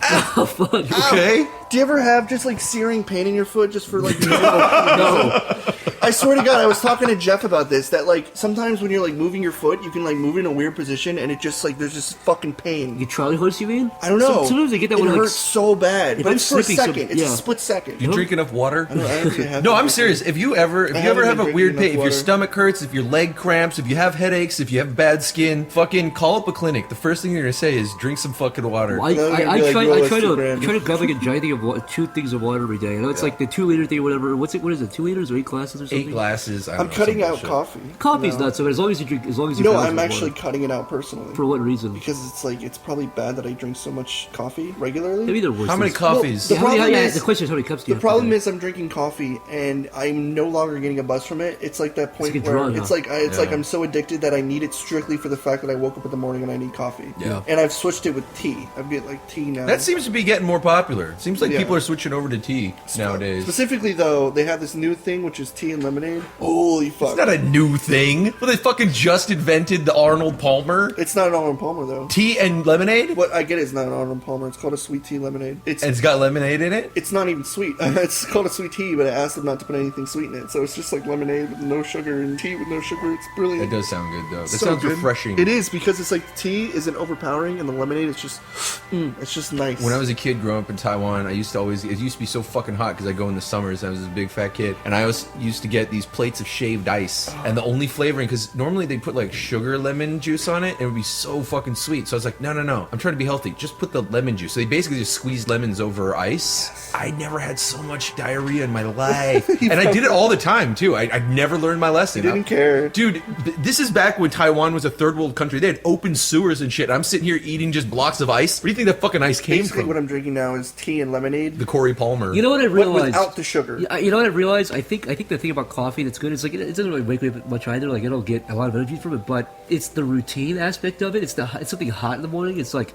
Oh, fuck. Okay. Do you ever have just like searing pain in your foot just for like no? I swear to God, I was talking to Jeff about this, that like sometimes when you're like moving your foot, you can like move it in a weird position and it just like there's just fucking pain. You Charlie horse, you mean? I don't know. Sometimes they get that it one like hurts so bad, if but I'm it's for a slipping second. some- It's yeah. a split second. You drink enough water? I don't actually have No, to I'm drink serious. it. If you ever haven't have been a weird drinking pain, if enough your water. stomach hurts, if your leg cramps, if you have headaches, if you have bad skin, fucking call up a clinic. The first thing they're gonna say is drink some fucking water. I Then try it'd be like, I try "Roll us 2 to grand." grab like a giant thing of 2 things of water every day. I know it's like the 2-liter thing or whatever. What is it? 2 liters or 8 glasses or something? 8 glasses. I don't I'm know, cutting some out shit. coffee. Coffee's No. not so bad as long as you drink. As long as you. No, balance I'm with actually water. cutting it out personally. For what reason? Because it's like it's probably bad that I drink so much coffee regularly. Maybe they're worse. How many things. coffees? Well, the problem is- the question is how many cups do you The have problem today? is I'm drinking coffee and I'm no longer getting a buzz from it. It's like that point like a where drug, it's huh? like I'm so addicted that I need it strictly for the fact that I woke up in the morning and I need coffee. Yeah. And I've switched it with tea. I've get like tea now. That seems to be getting more popular. It seems like Yeah. people are switching over to tea nowadays. Specifically though, they have this new thing which is tea and lemonade. Holy fuck! It's not a new thing. Well, they fucking just invented the Arnold Palmer. It's not an Arnold Palmer though. Tea and lemonade? What I get is not an Arnold Palmer. It's called a sweet tea lemonade. And it's got lemonade in it? It's not even sweet. It's called a sweet tea, but I asked them not to put anything sweet in it. So it's just like lemonade with no sugar and tea with no sugar. It's brilliant. It does sound good, though. That So sounds good. refreshing. It is, because it's like the tea isn't overpowering and the lemonade is just, it's just nice. When I was a kid growing up in Taiwan, it used to be so fucking hot because I go in the summers and I was this big fat kid. And I always used to get these plates of shaved ice. And the only flavoring, because normally they put like sugar lemon juice on it and it would be so fucking sweet. So I was like, no. I'm trying to be healthy. Just put the lemon juice. So they basically just squeezed lemons over ice. I never had so much diarrhea in my life. And I did it all the time too. I never learned my lesson. You didn't care. Dude, this is back when Taiwan was a third world country. They had open sewers and shit. I'm sitting here eating just blocks of ice. Where do you think that fucking ice came Basically from? what I'm drinking now is tea and lemonade. The Cory Palmer. You know what I But realized? without the sugar. You know what I realized? I think the thing about coffee that's good is like it doesn't really wake me up much either. Like I don't get a lot of energy from it, but it's the routine aspect of it. It's something hot in the morning. It's like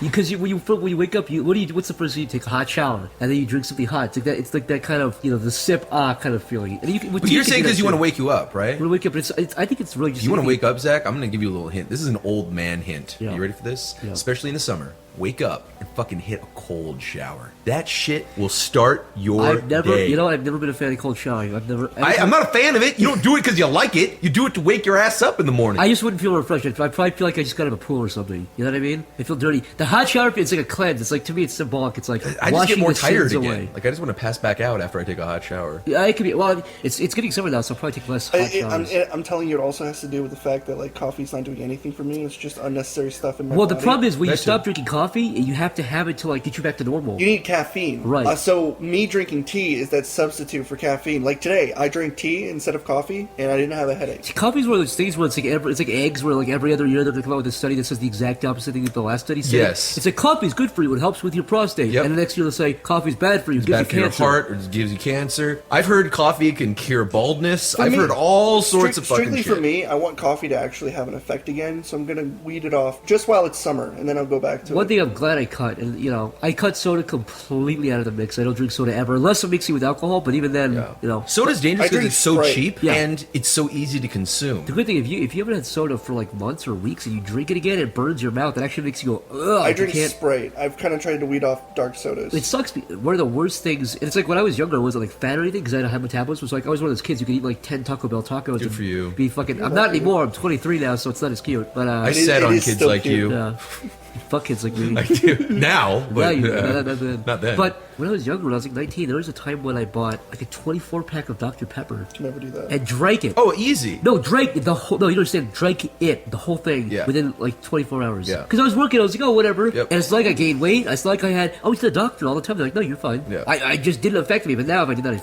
because when you wake up, what's the first thing you take? A hot shower and then you drink something hot. It's like that. It's like that kind of the sip kind of feeling. And But you're saying because you want to wake you up, right? When I wake up, I think it's really just. You want to wake up, Zach? I'm going to give you a little hint. This is an old man hint. Yeah. You ready for this? Yeah. Especially in the summer. Wake up and fucking hit a cold shower. That shit will start your day. I've never been a fan of cold showering. I'm not a fan of it. You don't do it because you like it. You do it to wake your ass up in the morning. I just wouldn't feel refreshed. I probably feel like I just got out of a pool or something. You know what I mean? I feel dirty. The hot shower, it's like a cleanse. It's like, to me, it's symbolic. It's like I just washing get more the tired sins again. away. Like I just want to pass back out after I take a hot shower. Yeah, it could be. Well, it's getting summer now, so I'll probably take less hot showers. I'm telling you, it also has to do with the fact that like coffee's not doing anything for me. It's just unnecessary stuff in my Well, the body. problem is when you That stop too. drinking coffee, coffee, you have to have it to like get you back to normal. You need caffeine. Right. So me drinking tea is that substitute for caffeine. Like today, I drank tea instead of coffee, and I didn't have a headache. Coffee's one of those things where it's like eggs, where like every other year they're going to come out with a study that says the exact opposite thing that the last study said. Yes. It's like coffee's good for you, it helps with your prostate. Yep. And the next year they'll say coffee's bad for you, It's gives bad you for your cancer. heart, or it gives you cancer. I've heard coffee can cure baldness. I've heard all sorts of fucking strictly shit. for me, I want coffee to actually have an effect again, so I'm gonna weed it off just while it's summer, and then I'll go back to One it. thing I'm glad I cut, and you know, I cut soda completely out of the mix. I don't drink soda ever, unless I'm mixing with alcohol. But even then, you know, Soda's dangerous I because drink it's so Sprite. cheap Yeah. and it's so easy to consume. the good thing if you haven't had soda for like months or weeks and you drink it again, it burns your mouth. It actually makes you go, ugh. I you drink can't. Sprite. I've kind of tried to weed off dark sodas. It sucks. One of the worst things, and it's like when I was younger, I wasn't like fat or anything because I had a high metabolism. So like I was one of those kids who could eat like 10 Taco Bell tacos. Good and for you. Be fucking. I'm not anymore. I'm 23 now, so it's not as cute. But I It set is on still kids like cute. you. Fuck kids like me. I do now, but Not then. But when I was younger, when I was like 19, there was a time when I bought like a 24 pack of Dr. Pepper Can never do that. and drank it. Oh, easy. No, drank the whole. No, you don't understand. Drank it, the whole thing, Yeah. within like 24 hours. Yeah. Because I was working, I was like, oh, whatever. Yep. And it's like I gained weight. It's like I went to the doctor all the time. They're like, no, you're fine. Yeah. I just didn't affect me. But now if I did that,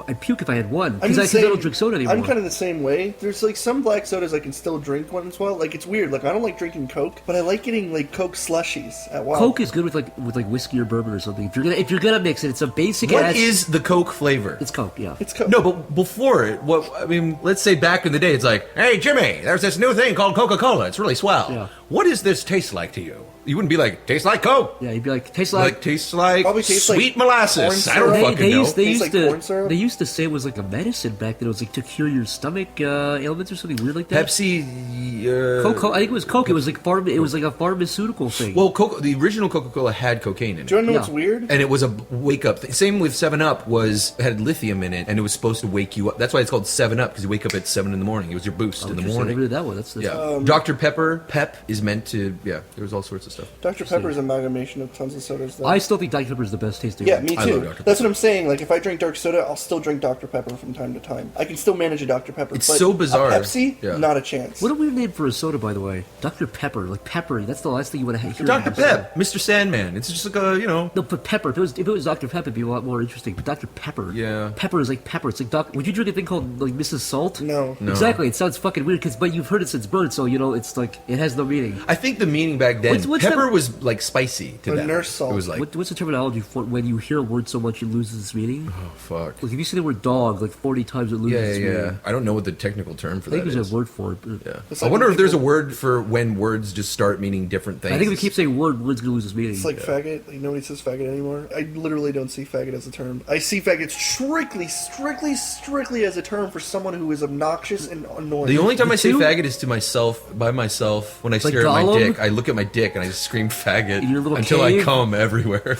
I'd puke if I had one. I'm Because the I same- don't drink soda anymore. I'm kind of the same way. There's like some black sodas I can still drink once in a while. Like it's weird. Like I don't like drinking Coke, but I like getting like Coke slushies at Wild. Coke is good with like whiskey or bourbon or something. If you're gonna mix it, it's a basic What ass. is the Coke flavor? It's Coke, yeah. It's Coke. No, but before it, let's say back in the day, it's like, hey, Jimmy, there's this new thing called Coca-Cola. It's really swell. Yeah. What does this taste like to you? You wouldn't be like, tastes like Coke. Yeah, you'd be like, tastes Like, tastes like Probably tastes like sweet molasses. corn I don't syrup. fucking they know. used, they Tastes used like to corn syrup? they used to say it was like a medicine back then. It was like to cure your stomach ailments or something weird like that. Pepsi. Coke, I think it was Coke. It was like a pharmaceutical thing. Well, the original Coca-Cola had cocaine in Do you it. want to know Yeah. what's weird? And it was a wake-up thing. Same with 7-Up had lithium in it, and it was supposed to wake you up. That's why it's called 7-Up, because you wake up at 7 in the morning. It was your boost in the I morning. never did that one. That's Yeah. Dr. Pepper, Pep, is meant to, there was all sorts of stuff. Dr. Pepper is an amalgamation of tons of sodas. Though. I still think Dr. Pepper is the best tasting. Yeah, one. me I too. love Dr. That's what I'm saying. Like, if I drink dark soda, I'll still drink Dr. Pepper from time to time. I can still manage a Dr. Pepper. It's but so bizarre. A Pepsi, Yeah. not a chance. What a weird name for a soda, by the way. Dr. Pepper, like peppery. That's the last thing you want to hear. Dr. Pep, Mr. Sandman. It's just like No, but pepper. If it was Dr. Pepper, it'd be a lot more interesting. But Dr. Pepper. Yeah. Pepper is like pepper. It's like would you drink a thing called like Mrs. Salt? No. Exactly. It sounds fucking weird, but you've heard it since birth, so it's like it has no meaning. I think the meaning back then, What's pepper that- was like spicy to Or them. nurse salt. It was like, What's the terminology for when you hear a word so much it loses its meaning? oh, fuck. Like if you say the word dog like 40 times, it loses its meaning. Yeah. I don't know what the technical term for I think that there's is. a word for it. But Yeah. It's I like wonder when if there's a people- word for when words just start meaning different things. I think if we keep saying word's gonna lose its meaning. It's like faggot. Like, nobody says faggot anymore. I literally don't see faggot as a term. I see faggot strictly as a term for someone who is obnoxious and annoying. The only time The I say two- faggot is to myself, by myself, when I stare at my Gollum? dick. I look at my dick and I just scream faggot In your little until I cave? come everywhere.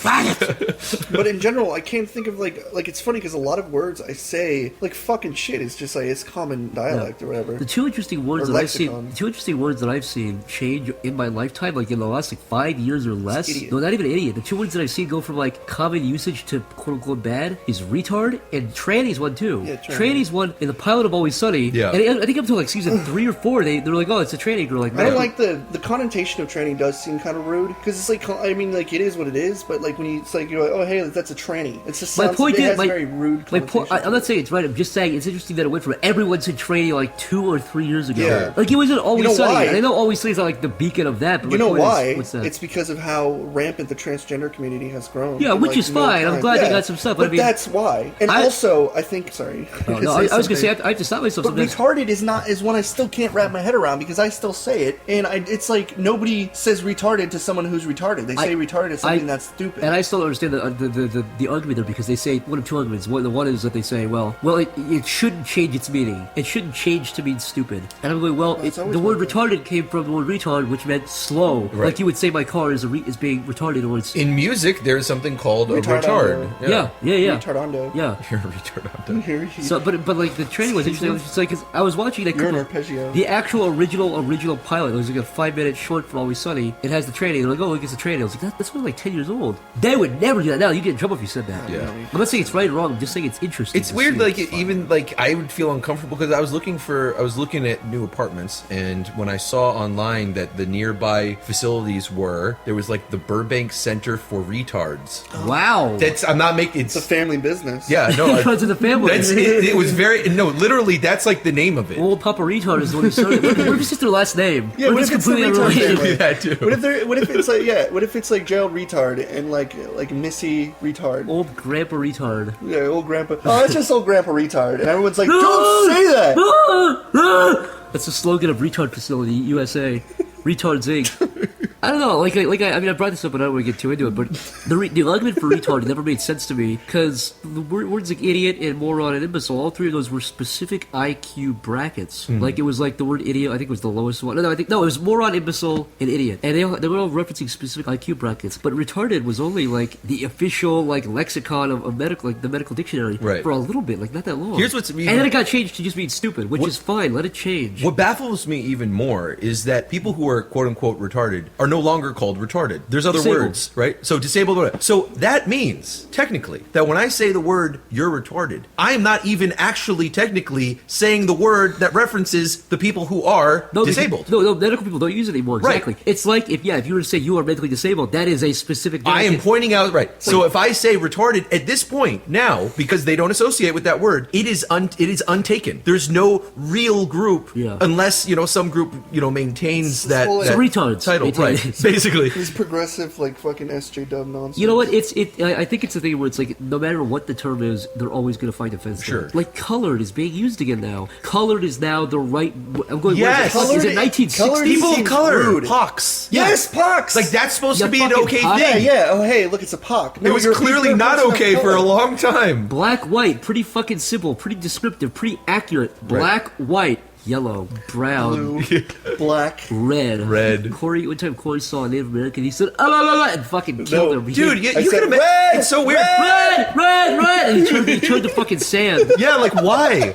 But in general, I can't think of like it's funny because a lot of words I say like fucking shit is just like it's common dialect or whatever. The two interesting words Or that lexicon. I've seen change in my lifetime, like in the last like 5 years or less. Idiot. No, not even idiot. The two words that I've seen go from like common usage to quote unquote bad is retard and tranny's one too. Yeah, tranny. Tranny's one in the pilot of Always Sunny. Yeah. And I think up to like season 3 or 4, they're like, oh, it's a tranny girl. Like, I don't man, like the connotation of tranny does seem kind of rude because it's like I mean like it is what it is, but like when it's like you're like oh hey that's a tranny. It's just My sounds, point it is, has very rude. my point. connotation. I'm not saying it's right. I'm just saying it's interesting that it went from everyone said tranny like 2 or 3 years ago. Yeah. Like it wasn't Always You know Sunny. why? And I know Always Sunny is not like the beacon of that. But You my know point is, why? what's that? It's because of how rampant the transgender community has grown. Yeah, in, which like, is no fine. I'm time. glad they Yeah. got some stuff, But I mean- that's why. And I- also, I think sorry. No, I was gonna say I have to stop myself. But sometimes. retarded is one I still can't wrap my head around because I still say it, and it's like nobody says retarded to someone who's retarded. They say retarded is something that's stupid. And I still don't understand the argument there because they say one of two arguments. The one is that they say, well, it shouldn't change its meaning. It shouldn't change to mean stupid. And I'm going, well, That's the always word been retarded came from the word retard, which meant slow. Right. Like you would say, my car is being retarded, or it's In music, there's something called a Retardando. retard. yeah. Retardando. Yeah. You're a retardando. Here, So, but like the training was interesting. It's like 'cause I was watching that You're an arpeggio. the actual original pilot. It was like a 5-minute short for Always Sunny. It has the tranny. They're like, oh, look, it's a tranny. I was like, that's only like 10 years old. They would never do that now. You get in trouble if you said that. Yeah. I'm not saying it's right or wrong. I'm just saying it's interesting. It's weird, like even like I would feel uncomfortable because I was looking at new apartments, and when I saw online that the nearby facilities there was like the Burbank Center for Retards. Wow. I'm not making It's a family business. Yeah, no. Because of the family. It was literally that's like the name of it. Old Papa Retard is the one who started. What if it's just their last name? Yeah, what if if it's the retard unrelated? family? That too. What if it's like Gerald Retard and like Missy Retard? Old Grandpa Retard. Yeah, old grandpa. Oh, it's just old grandpa retard, and everyone's like, "Don't say that." That's the slogan of Retard Facility USA. Retards Inc. I don't know, I brought this up, and I don't want to get too into it, but the argument for retard never made sense to me, because the words like idiot and moron and imbecile, all three of those were specific IQ brackets. Like, it was like the word idiot, I think was the lowest one. No, it was moron, imbecile, and idiot. And they were all referencing specific IQ brackets, but retarded was only, like, the official, like, lexicon of medical, like, the medical dictionary for a little bit, like, not that long. Here's what's and then it got changed to just being stupid, which is fine, let it change. What baffles me even more is that people who are quote-unquote retarded are no longer called retarded. There's other words, right? So disabled. So that means, technically, that when I say the word you're retarded, I am not even actually technically saying the word that references the people who are disabled. No, medical people don't use it anymore. Exactly. Right. It's like if you were to say you are mentally disabled, that is a specific. I am pointing out, right. So if I say retarded at this point now, because they don't associate with that word, it is untaken. There's no real group unless some group maintains that retards title, right? Basically, These progressive, like, fucking SJW nonsense. You know what? I think it's a thing where it's like, no matter what the term is, they're always going to find offense. Sure. Like, colored is being used again now. Colored is now the right. I'm going. Yes. Is it 1960s? People of color. Rude. Pox. Yes, pox. Like, that's supposed to be an fucking okay pox. thing. Yeah. Oh, hey, look, it's a pock. It was clearly not okay for a long time. Black, white, pretty fucking simple, pretty descriptive, pretty accurate. Black, white, yellow, brown, Blue, black, red. Cory, one time Cory saw a Native American, he said, "Ah," and fucking killed him. Dude, you said, can imagine. red, It's so weird. Red, and he turned to fucking sand. Yeah, like, why?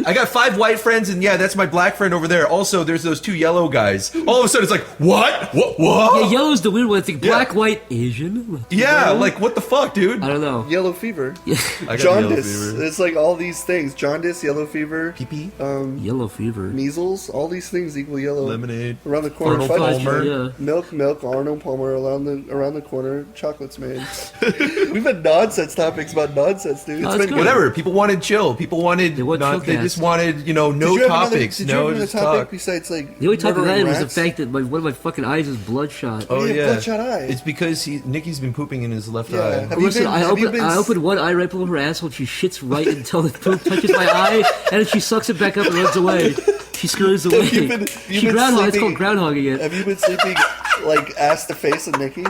I got 5 white friends, and that's my black friend over there. Also, there's those 2 yellow guys. All of a sudden, it's like, what? What? Yeah, yellow's the weird one. It's like black, white, Asian. Yeah, like, what the fuck, dude? I don't know. yellow fever, I got jaundice. yellow fever. It's like all these things: jaundice, yellow fever, Pee-pee? Yellow fever. measles. All these things equal yellow. Lemonade. Around the corner, Arnold fudge. Palmer. Yeah. Milk, Arnold Palmer around the corner, chocolates made. We've had nonsense topics about nonsense, dude. Oh, It's that's been good. Whatever. People wanted chill. People wanted. They just wanted, no Did you have topics. Did you have another just topic talk. besides like The only topic I murdering had was the rats? fact that one of my fucking eyes is bloodshot. Oh, Yeah, yeah. bloodshot eye. It's because Nikki's been pooping in his left Yeah. eye. Have you Listen, been- I have you open been- one eye right below her asshole, and she shits right until the poop touches my eye, and then she sucks it back up and runs away. She scurries away. You've been She groundhog. It's sleeping- called groundhogging it. Have you been sleeping like ass to face with Nikki?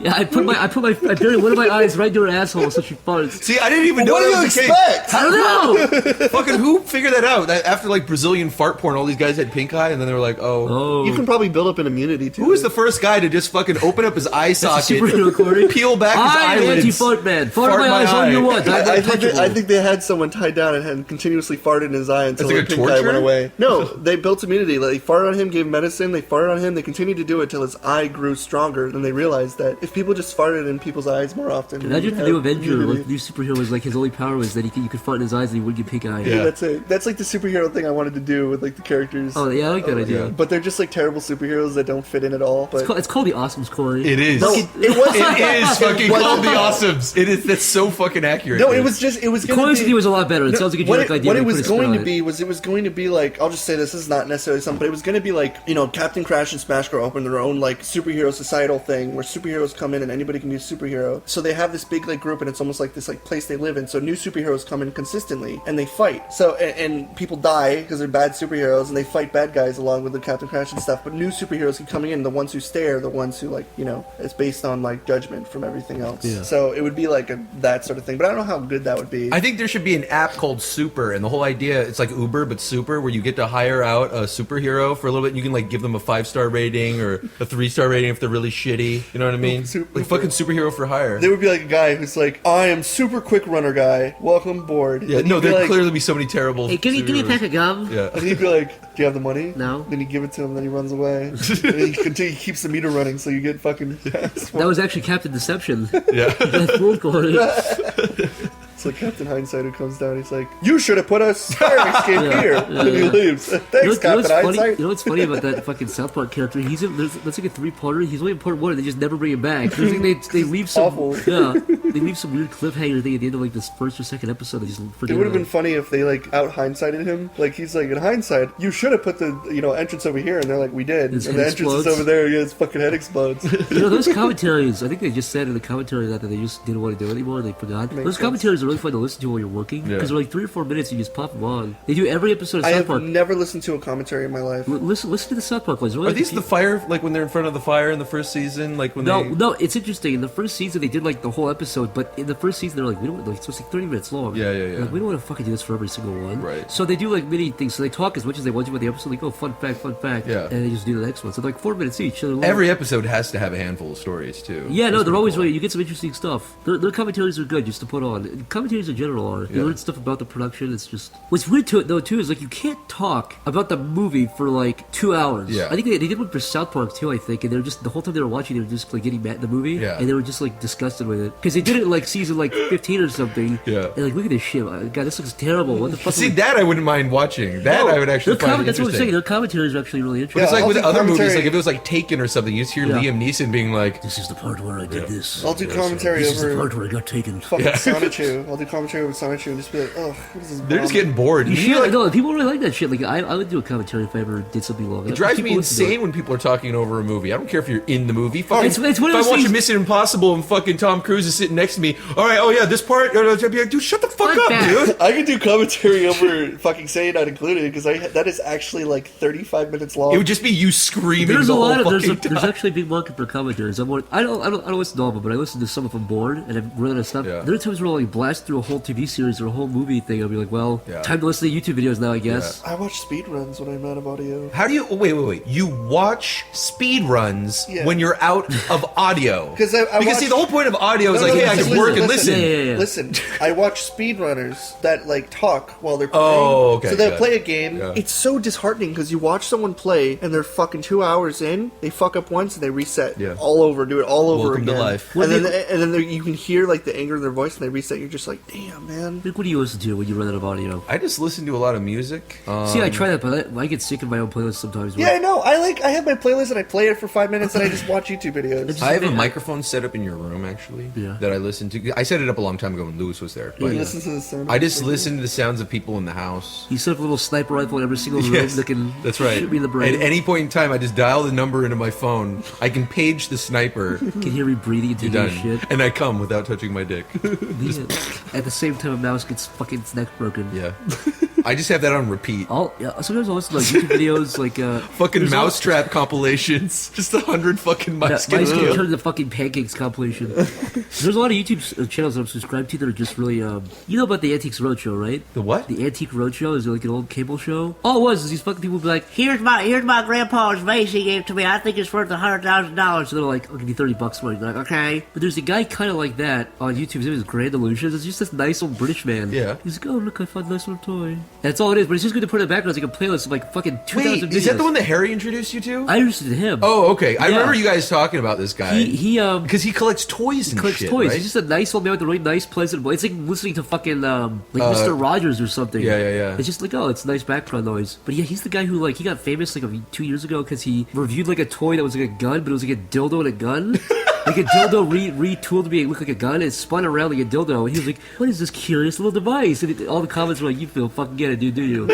Yeah, I buried one of my eyes right into her asshole, so she farts. See, I didn't even know What do that you was the case. expect? I don't know. Fucking who figured that out? That after like Brazilian fart porn, all these guys had pink eye, and then they were like, oh. You can probably build up an immunity too. Who was the first guy to just fucking open up his eye socket, superhero, Cory. peel back his I'm eyelids? anti-fart man. Fart Fart my my eyes all eye. you want. I think they had someone tied down and had continuously farted in his eye until It's like the a pink eye torture? went away. No, they built immunity. Like, they farted on him, gave him medicine. They farted on him. They continued to do it till his eye grew stronger. Then they realized that if people just farted in people's eyes more often, Imagine if the they'd new have Avenger, immunity. like, new superhero, was like his only power was that you could fart in his eyes and he wouldn't get pink eye. Yeah. That's it. That's like the superhero thing I wanted to do with like the characters. Oh yeah, I like that idea. But they're just like terrible superheroes that don't fit in at all. But It's called the Awesomes, Cory. It is. No, it was. It is fucking was- called the Awesomes. It is. That's so fucking accurate. No, dude. it was going Cory's to idea was a lot better. It sounds like a generic idea. What it but was put a spin going on to it. be was it was going to be like, I'll just say this is not necessarily something, but it was going to be like, Captain Crash and Smash Girl open their own like superhero societal thing where superheroes come in and anybody can be a superhero. So they have this big like group and it's almost like this like place they live in. So new superheroes come in consistently and they fight. So and people die because they're bad superheroes and they fight bad guys along with the Captain Crash and stuff. But new superheroes keep coming in. The ones who stay are the ones who like it's based on like judgment from everything else. Yeah. So it would be like that sort of thing. But I don't know how good that would be. I think there should be an app called Super, and the whole idea, it's like Uber but Super, where you get to hire out a superhero for a little bit. And you can like give them a 5-star rating or a 3 3-star rating if they're really shitty. You know what I mean? Like fucking superhero for hire. There would be like a guy who's like, I am super quick runner guy. Welcome aboard. Yeah, And no, he'd be there'd like, clearly be so many terrible. Hey, give me a superheroes. pack of gum. Yeah. And he'd be like, do you have the money? No. Then you give it to him, then he runs away. And he keeps the meter running, so you get fucking fast. That was actually Captain Deception. Yeah. That's cool, Cory. It's like Captain Hindsight who comes down. He's like, you should have put a fire escape here. And he leaves. Thanks, Captain Hindsight. You know what's funny about that fucking South Park character? That's like a 3-parter. He's only in part 1, and they just never bring him back. There's like they leave some Awful. Yeah, they leave some weird cliffhanger thing at the end of like this first or second episode. They just forget It would have been about. funny if they like out hindsighted him. Like he's like, in hindsight, you should have put the entrance over here, and they're like, we did. His And head the entrance explodes. is over there. Yeah, his fucking head explodes. Those commentaries. I think they just said in the commentary that they just didn't want to do it anymore. They forgot. Makes Those sense. commentaries are really fun to listen to while you're working because they're like 3 or 4 minutes. You just pop them on. They do every episode of I South have Park. never listened to a commentary in my life. Listen to the South Park ones. Are these the fire, like when they're in front of the fire in the first season? Like when they... No, it's interesting. In the first season, they did like the whole episode, but in the first season, they're like, we don't like, so it's like 30 minutes long. Yeah. Like, we don't want to fucking do this for every single one. Right. So they do like mini things. So they talk as much as they want to about the episode. Like, oh, fun fact. Yeah. And they just do the next one. So they're like 4 minutes each. So they're long. Every episode has to have a handful of stories, too. Yeah, no, That's they're pretty always cool. really. You get some interesting stuff. Their commentaries are good just to put on. And commentaries in general are. You Yeah. learn stuff about the production. It's just what's weird to it though too is like you can't talk about the movie for like 2 hours. Yeah. I think they did one for South Park too. I think, and they're just the whole time they were watching, they were just like getting mad at the movie. Yeah. And they were just like disgusted with it because they did it in like season like 15 or something. Yeah. And like look at this shit. God, this looks terrible. What the fuck? See, that I wouldn't mind watching. That I would actually find That's what I'm interesting. saying. Their commentaries are actually really But interesting. it's like I'll with do other movies, commentary. like if it was like Taken or something, you just hear Yeah. Liam Neeson being like, This is the part where I did this. I'll do commentary This is the over part where I got taken. fucking Sonichu. I'll do commentary over Sonichu and just be like, oh, what is this? they're just bomb? getting bored. You And should. like, No, people really like that shit. Like I would do a commentary if I ever did something long. it drives me People listen to insane when people are talking over a movie. I don't care if you're in the movie. Fucking, It's one of if I those watch things- Mission Impossible and fucking Tom Cruise is sitting next to me, all right, oh yeah, this part, I'd be like, dude, shut the fuck Fuck up, that. dude. I could do commentary over fucking Say Not Included because that is actually like 35 minutes long. It would just be you screaming There's the a whole lot of fucking there's time. actually a big market for commentaries. I don't listen to all of them, but I listen to some if I'm bored and I'm running out of stuff. Yeah. There are times where I'll like blast through a whole TV series or a whole movie thing. I'll be like, well, Yeah. time to listen to YouTube videos now, I guess. I watch speedruns when I'm out of audio. How do you wait? You watch speed runs Yeah. when you're out of audio? Because I because watch- see, the whole point of audio is No, like, no, hey, I listen, can work and listen. listen. Yeah. Listen, I watch speedrunners that like talk while they're playing. Oh, okay, So they'll good. play a game. Yeah. It's so disheartening because you watch someone play and they're fucking 2 hours in. They fuck up once and they reset Yeah. all over, do it all over Welcome to again. life. And then you can hear like the anger in their voice and they reset. You're just like, damn, man. Like, what do you listen to when you run out of audio? I just listen to a lot of music. See, I try that, but I get sick of my own playlist sometimes. Yeah, I know. I have my playlist and I play it for 5 minutes and I just watch YouTube videos. I have a microphone set up in your room, actually, Yeah. that I listen to. I set it up a long time ago when Lewis was there. You But listen to the sound. I just listen to the sounds of people in the house. You set up a little sniper rifle in every single room Yes, that can that's right. shoot me in the brain. At any point in time, I just dial the number into my phone. I can page the sniper. can hear me breathing and You're taking a done. shit. And I come without touching my dick. At the same time, a mouse gets fucking its neck broken. Yeah. I just have that on repeat. Sometimes I'll listen to like YouTube videos, like Fucking there's mousetrap compilations. Just 100 fucking mice Mice get can killed. turn into fucking pancakes compilation. There's a lot of YouTube channels that I'm subscribed to that are just really, you know about the Antiques Roadshow, right? The what? The Antique Roadshow is like an old cable show. All it was is these fucking people would be like, Here's my grandpa's vase he gave to me. I think it's worth $100,000. so they're like, I'll give you $30 for it. You're like, okay. But there's a guy kind of like that on YouTube. His name is Grand Illusions. It's just this nice old British man. Yeah. He's like, oh, look, I found a nice little toy. That's all it is, but it's just good to put in the background as like a playlist of like fucking 2,000 Wait, videos. is that the one that Harry introduced you to? I interested in him. Oh, okay. I Yeah. remember you guys talking about this guy. He Because he collects toys and collects shit, toys. right? He's just a nice old man with a really nice, pleasant voice. It's like listening to fucking like Mr. Rogers or something. Yeah. It's just like, oh, it's nice background noise. But yeah, he's the guy who like he got famous like 2 years ago because he reviewed like a toy that was like a gun, but it was like a dildo and a gun. Like a dildo retooled to be look like a gun. It spun around like a dildo, and he was like, "What is this curious little device?" And all the comments were like, "You feel fucking get it, dude, do you?"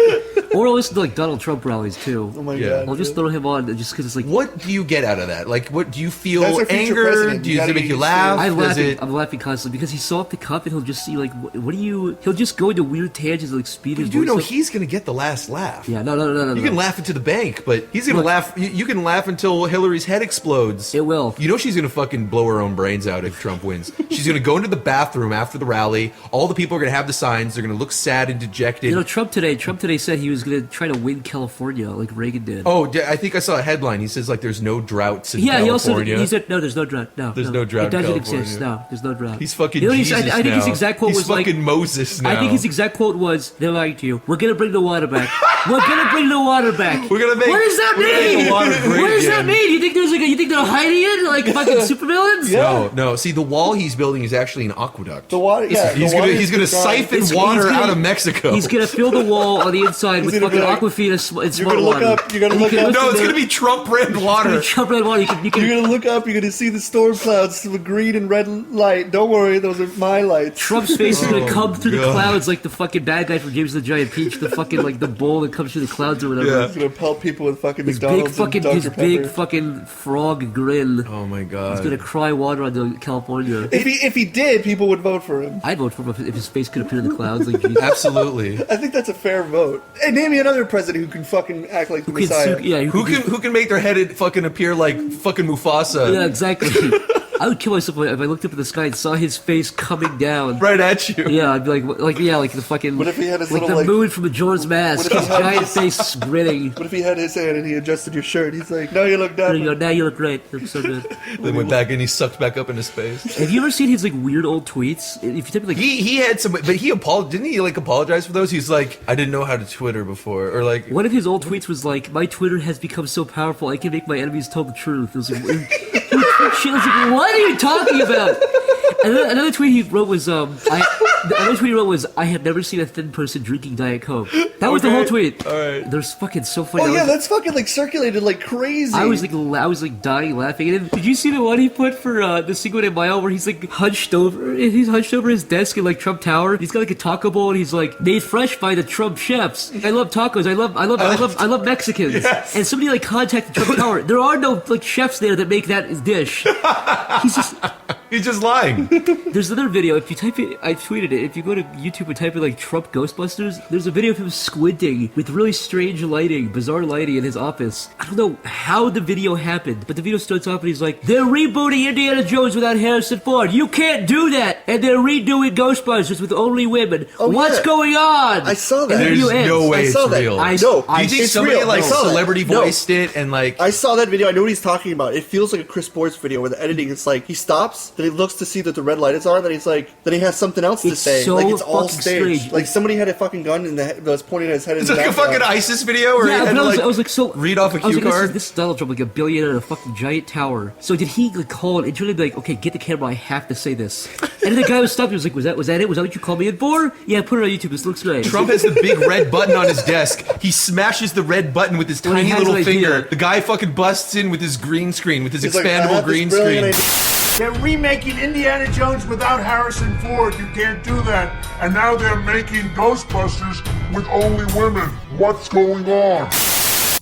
Or I'll listen to like Donald Trump rallies too. Oh my Yeah. god. I'll just throw him on just because it's like. What do you get out of that? Like, what do you feel? That's our future Anger? president. Do You does gotta it make get you used to laugh? I'm Does laughing. it? I'm laughing constantly because he's so off the cuff, and he'll just see like, what do you? He'll just go into weird tangents, like speed his You voice know up. he's gonna get the last laugh. Yeah, no. You can laugh into the bank, but he's gonna Look. laugh. You can laugh until Hillary's head explodes. It will. You know she's gonna fucking blow her own brains out if Trump wins. She's gonna go into the bathroom after the rally. All the people are gonna have the signs. They're gonna look sad and dejected. You know, Trump today said he was gonna try to win California like Reagan did. Oh, I think I saw a headline. He says like there's no droughts in yeah, California. he said no, there's no drought. No, There's no drought It doesn't in California. exist. No, there's no drought. He's fucking Jesus Jesus I think now. his exact quote He's was like, fucking Moses now. I think his exact quote was, "They're lying to you. We're gonna bring the water back. We're gonna bring the water back. We're gonna make. What does that we're gonna make mean? the water great What does that again. mean? You think there's like you think they're hiding it like fucking supervillains? No. See, the wall he's building is actually an aqueduct. The water, yeah. He's gonna siphon He's water gonna- out of Mexico. He's gonna fill the wall on the inside with gonna fucking be like, Aquafina and You're smart gonna look water. up. You're gonna And you look can up. listen no, it's to- gonna be Trump brand water. Trump red water. You can You're gonna look up. You're gonna see the storm clouds with green and red light. Don't worry, those are my lights. Trump's face is gonna come through the God. clouds like the fucking bad guy from James the Giant Peach, the fucking like the bull that comes through the clouds or whatever. Yeah. He's gonna pelt people with fucking His McDonald's big fucking and his Dr. big Pepper. fucking frog grin. Oh my He's gonna god. cry water on California. If he did, people would vote for him. I'd vote for him if his face could appear in the clouds like Jesus. Absolutely. I think that's a fair vote. And name me another president who can fucking act like the Who can Messiah. sue- yeah, Who can make their head fucking appear like fucking Mufasa Yeah, exactly. I would kill myself if I looked up at the sky and saw his face coming down. right at you? Yeah, I'd be like the fucking. What if he had his like little, the like- moon from the Jordan's mask? What if he His had giant his- face grinning. What if he had his hand and he adjusted your shirt? He's like, "No, you look There you dapper." go. Now you look great. You look so good. Then went back and he sucked back up into space. Have you ever seen his like weird old tweets? If you type like He had some, but he didn't he like apologize for those? He's like, I didn't know how to Twitter before, or like, one of his old tweets was like, "My Twitter has become so powerful, I can make my enemies tell the truth." It was like, she was like, "What are you talking about?" And then another tweet he wrote was, "I have never seen a thin person drinking Diet Coke." That was the whole tweet. all right. There's fucking so funny. Oh I yeah, was- that's fucking like circulated like crazy. I was like dying laughing. And then, did you see the one he put for the Cinco de Mayo where he's like hunched over? And he's hunched over his desk in like Trump Tower. He's got like a taco bowl and he's like made fresh by the Trump chefs. I love tacos. I love Mexicans. Yes. And somebody like contacted Trump Tower. There are no like chefs there that make that dish. He's just lying. There's another video. If you type it, I tweeted it. If you go to YouTube and type in like Trump Ghostbusters, there's a video of him squinting with really strange lighting, bizarre lighting in his office. I don't know how the video happened, but the video starts off and he's like, "They're rebooting Indiana Jones without Harrison Ford. You can't do that. And they're redoing Ghostbusters with only women. Oh, What's yeah. going on?" I saw that. And the There's video ends. no way I it's saw that. real. I- No, Do you think it's somebody real. like I saw that. celebrity No. voiced it and like? I saw that video. I know what he's talking about. It feels like a Chris Boyce video where the editing is like he stops, then he looks to see that the red light is on, then he's like, then he has something else to It's say. so like it's all fucking staged. strange. Like somebody had a fucking gun in the head, that was pointing at his head. It's like a fucking ISIS video where he Yeah, had but to I was like, so read off a I was cue like, card. This is Donald Trump, like a billionaire in a fucking giant tower. So did he like call an intern and be like, "Okay, get the camera, I have to say this"? And then the guy was stopped. He was like, "Was that it? Was that what you called me in for?" "Yeah, put it on YouTube. This looks great." Trump has the big red button on his desk. He smashes the red button with his When he tiny has little an finger. idea. The guy fucking busts in with his green screen, with his He's like, "I expandable have this green brilliant screen. idea." They're remaking Indiana Jones without Harrison Ford. You can't do that. And now they're making Ghostbusters with only women. What's going on?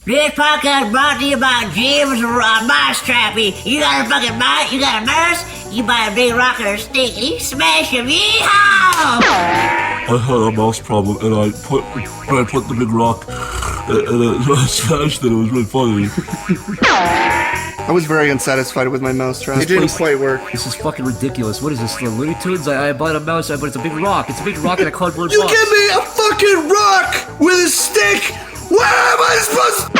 This podcast brought to you by Jim's Mouse Trappy. You got a fucking mouse? You got a mouse? You buy a big rock or a stick and you smash him. Yeehaw! I had a mouse problem and I put the big rock and I smashed it. It was really funny. I was very unsatisfied with my mousetrap. It didn't quite work. This is fucking ridiculous. What is this? The Looney Tunes? I bought a mouse, but it's a big rock. It's a big rock in a cardboard You box. give me a fucking rock with a stick. Where am I supposed to?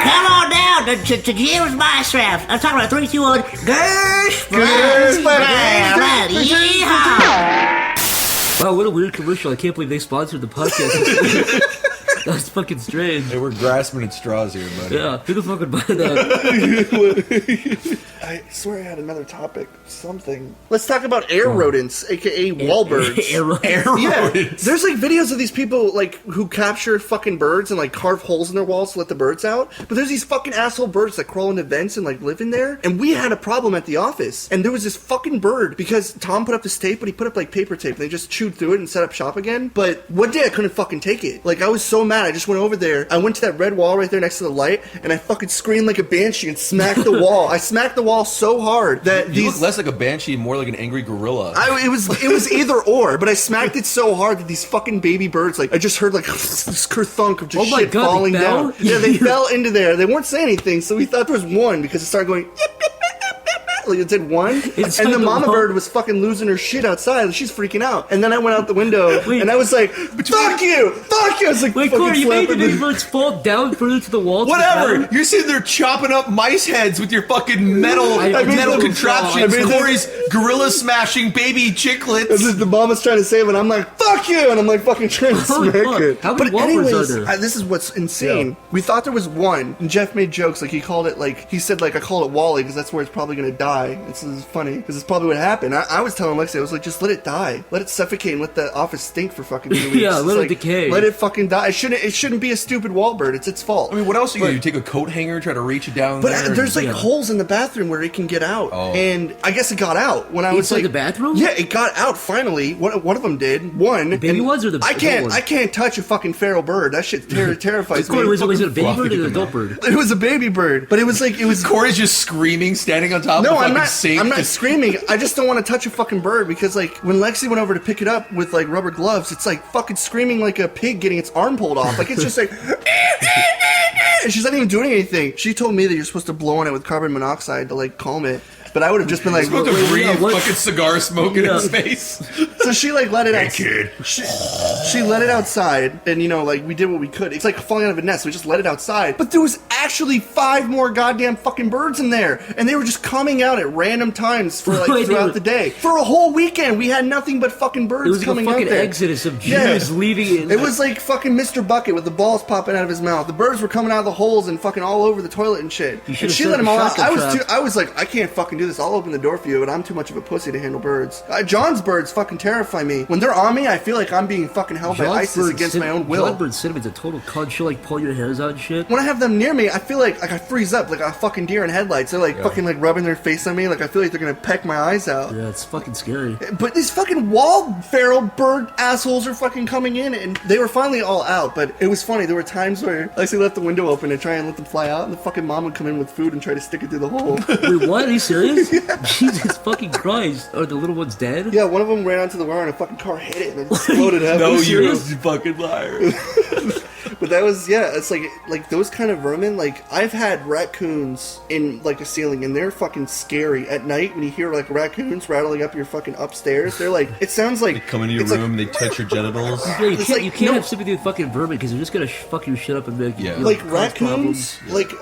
Come on down to Jim's Mouse Trap. I'm talking about 3, 2, 1. Gersh! Yeehaw! Wow, what a weird commercial. I can't believe they sponsored the podcast. That was fucking strange. Hey, we're grasping at straws here, buddy. Yeah, who the fuck would buy that? I swear I had another topic. Something. Let's talk about air rodents, aka wall birds. Arrow. Yeah, there's like videos of these people like who capture fucking birds and like carve holes in their walls to let the birds out. But there's these fucking asshole birds that crawl into vents and like live in there. And we had a problem at the office. And there was this fucking bird because Tom put up this tape, but he put up like paper tape and they just chewed through it and set up shop again. But one day I couldn't fucking take it. Like I was so mad. I just went over there. I went to that red wall right there next to the light and I fucking screamed like a banshee and smacked the wall. I smacked the wall so hard that You look less like a banshee and more like an angry gorilla. it was either or, but I smacked it so hard that these fucking baby birds, like, I just heard like this kerthunk of just Oh my shit God, falling they fell? down. Yeah, they fell into there. They weren't saying anything, so we thought there was one because it started going. like it did one, and the mama bird was fucking losing her shit outside, and she's freaking out. And then I went out the window, and I was like, "Fuck you, fuck you!" I was like, "Wait, Cory, you made the baby birds fall down further to the wall." Whatever. You're sitting there chopping up mice heads with your fucking metal contraptions. Cory's gorilla smashing baby chicklets. The mom was trying to save it. I'm like, "Fuck you!" And I'm like, fucking trying to smack it. How many Whoppers are there? This is what's insane. We thought there was one, and Jeff made jokes like he called it he said I call it Wally because that's where it's probably gonna die. This is funny because it's probably what happened. I was telling Lexi, I was like, just let it die, let it suffocate, and let the office stink for fucking 2 weeks. Yeah, let it decay. Let it fucking die. It shouldn't be a stupid wall bird. It's its fault. I mean, what else are you gonna do? You take a coat hanger, try to reach it down. But there's holes in the bathroom where it can get out, and I guess it got out when I was inside the bathroom. Yeah, it got out finally. One of them did. One. The baby ones or the I can't touch a fucking feral bird. That shit terrifies me. Was it a baby bird or an adult bird? It was a baby bird, but it was Cory's just screaming, standing on top of the fucking sink. I'm not screaming. I just don't want to touch a fucking bird because when Lexi went over to pick it up with rubber gloves, it's fucking screaming like a pig getting its arm pulled off. It's just and she's not even doing anything. She told me that you're supposed to blow on it with carbon monoxide to calm it. But I would have just been like, supposed to breathe fucking cigar smoke in his face. So she let it out. Hey, kid. She let it outside, and we did what we could. It's like falling out of a nest. We just let it outside. But there was actually 5 more goddamn fucking birds in there, and they were just coming out at random times for throughout the day. For a whole weekend, we had nothing but fucking birds coming out there. It was like a fucking exodus of Jews leaving. It was like fucking Mr. Bucket with the balls popping out of his mouth. The birds were coming out of the holes and fucking all over the toilet and shit. And she let them all out. I was like, I can't fucking do this. I'll open the door for you, but I'm too much of a pussy to handle birds. John's birds fucking terrify me. When they're on me, I feel like I'm being fucking held by ISIS against my own will. John's bird cinnamon's a total cunt. She'll pull your hairs out and shit. When I have them near me, I feel like I freeze up like a fucking deer in headlights. They're fucking rubbing their face on me. I feel like they're gonna peck my eyes out. Yeah, it's fucking scary. But these fucking wall feral bird assholes are fucking coming in, and they were finally all out. But it was funny. There were times where I left the window open and try and let them fly out, and the fucking mom would come in with food and try to stick it through the hole. Wait, what? Are you serious? Yeah. Jesus fucking Christ. Are the little ones dead? Yeah, one of them ran onto the wire and a fucking car hit it and it exploded out. No, you're a fucking liar. But that was, it's like those kind of vermin, I've had raccoons in a ceiling, and they're fucking scary. At night when you hear raccoons rattling up your fucking upstairs, they're it sounds like they come into your room, they touch your genitals. Yeah, you can't have sympathy with fucking vermin because they're just gonna fuck your shit up and make raccoons.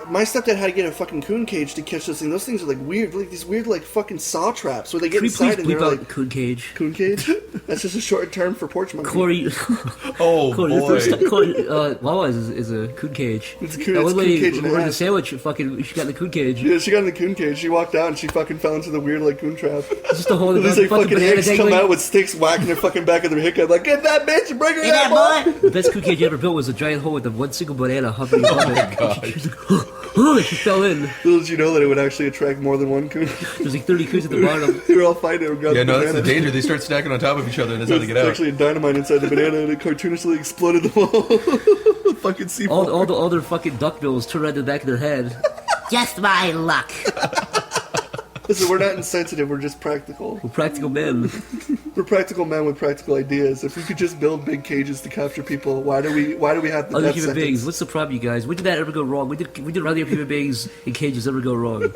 My stepdad had to get a fucking coon cage to catch those things. Those things are weird, these weird fucking saw traps where they get inside and they're coon cage. Coon cage? That's just a short term for porch monkey. Cory. Oh boy. Cory, Wawa is a coon cage. It's a coon cage. The sandwich, she got in the coon cage. Yeah, she got in the coon cage. She walked out and she fucking fell into the weird coon trap. Just a whole these fucking eggs come out with sticks whacking their fucking back of their hiccup. Get that bitch and bring her out, boy. The best coon cage you ever built was a giant hole with one single banana hovering above it. Oh my god. She fell in. Little did you know that it would actually attract more than one coon. There's 30 coons at the bottom. They were all fighting over that's the danger. They start stacking on top of each other and that's how they get out. There's actually a dynamite inside the banana and it cartoonishly exploded the wall. Fucking sea all the other fucking duckbills turn around the back of their head. Just my luck. Listen, we're not insensitive, we're just practical. We're practical men. We're practical men with practical ideas. If we could just build big cages to capture people, why do we have the other death human sentence? beings? What's the problem, you guys? When did that ever go wrong? When did other human beings in cages ever go wrong?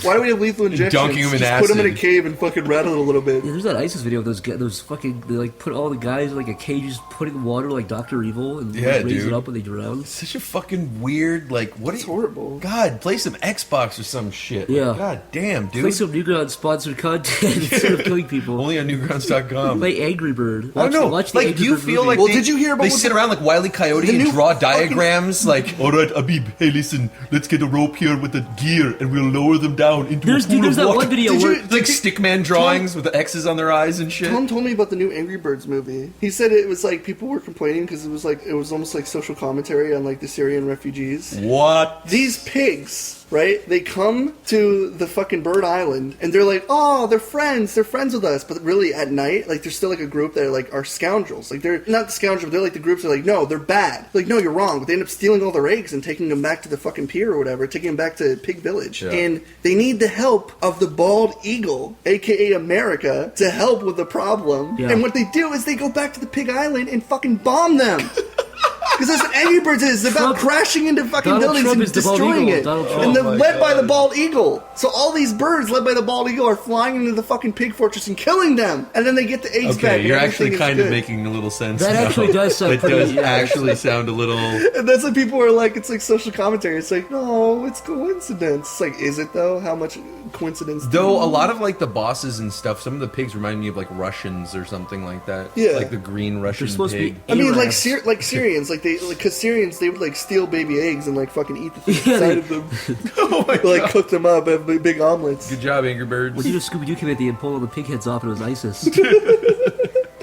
Why do we have lethal injections? Dunking them in just acid. Put them in a cave and fucking rattle it a little bit. Yeah, there's that ISIS video of those fucking, they put all the guys in a cage, just put it in water like Dr. Evil and raise it up when they drown. It's such a fucking weird, It's horrible. God, play some Xbox or some shit. Yeah. God damn, dude. Play some Newgrounds sponsored content instead of killing people. Only on Newgrounds.com. Play Angry Bird. I don't know. Watch the Angry you Bird feel movie. like did you hear about they sit around like Wile E. Coyote and draw diagrams alright, Abib, hey listen, let's get a rope here with the gear and we'll lower them down into a pool there's of that water. one video where stickman drawings with the X's on their eyes and shit. Tom told me about the new Angry Birds movie. He said it was people were complaining because it was almost like social commentary on the Syrian refugees. What? These pigs, right? They come to the fucking bird island and they're like, oh, they're friends with us. But really at night, there's still a group that are scoundrels. They're not the scoundrels, they're the groups that are no, they're bad. No, you're wrong. But they end up stealing all their eggs and taking them back to the fucking pier or whatever, taking them back to Pig Village. Yeah. And they need the help of the bald eagle, aka America, to help with the problem. Yeah. And what they do is they go back to the pig island and fucking bomb them. Because that's what Angry Birds is. It's about crashing into fucking Donald buildings Trump and is the bald destroying eagle. it. Donald Trump. And they're Oh my led by God. the bald eagle. So all these birds led by the bald eagle are flying into the fucking pig fortress and killing them. And then they get the eggs back. Okay, you're and actually everything is kind of good. making a little sense. That now. actually does sound It pretty- does yeah. actually sound a little. And that's what people are like. It's like social commentary. It's like, no, it's coincidence. It's like, is it though? How much coincidence? Though a lot of like the bosses and stuff, some of the pigs remind me of like Russians or something like that. Yeah. Like the green Russian supposed to be pig. I mean, like Arabs. Syrians, because Syrians they would like steal baby eggs and like fucking eat the thing Yeah, inside they- of them, Oh my like god. cook them up, have big omelets. Good job, Angry Birds. When you know Scooby-Doo came at the end, pull all the pig heads off, and it was ISIS.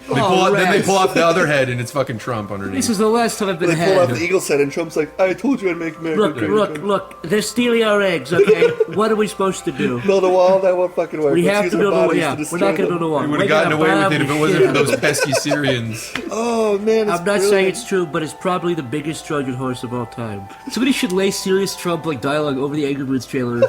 Then they pull off the other head and it's fucking Trump underneath. This is the last time I've been They pull off had. the eagle's head, and Trump's like, "I told you I'd make America great." Look, they're stealing our eggs, okay? What are we supposed to do? Build a wall. That won't fucking work. We Let's have use to our build a wall, bodies yeah. to We're destroy not going to them. build a wall. We would We're have gotten gonna away with bomb it if the it wasn't shit for out those of pesky Syrians. Oh man, it's I'm not saying brilliant. it's true, but it's probably the biggest Trojan horse of all time. Somebody should lay serious Trump like dialogue over the Angry Birds trailer.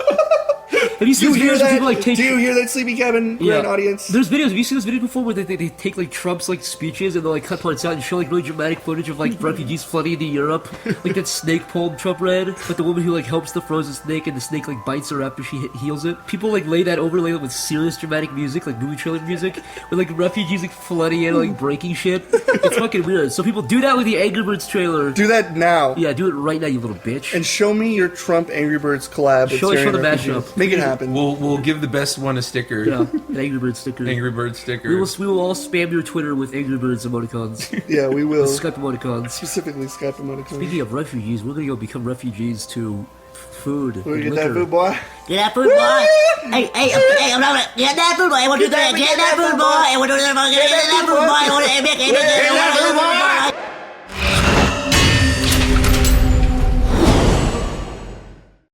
Have you seen You those hear videos where that? people like take? Do you hear that, Sleepy Cabin grand audience? There's videos. Have you seen those videos before where they take like Trump's like speeches and they'll like cut parts out and show like really dramatic footage of like refugees flooding into Europe, like that snake poem Trump read, but the woman who like helps the frozen snake and the snake like bites her after she heals it. People like overlay it with serious dramatic music, like movie trailer music, with like refugees like flooding in, like breaking shit. It's fucking weird. So people do that with the Angry Birds trailer. Do that now. Yeah, do it right now, you little bitch. And show me your Trump Angry Birds collab. with Show Syrian the refugees. mashup. Make it happen. We'll give the best one a sticker. Yeah, an Angry Bird sticker. Angry Bird sticker. We will all spam your Twitter with Angry Birds emoticons. Yeah, we will. Skype emoticons. Specifically Skype emoticons. Speaking of refugees, we're gonna go become refugees to food. We're and gonna get that liquor. food, boy. Get that food, boy. Hey, I'm not get that food, boy. I want to do that. Get that food, boy. I want to do that. Get that food, boy. I want to make it.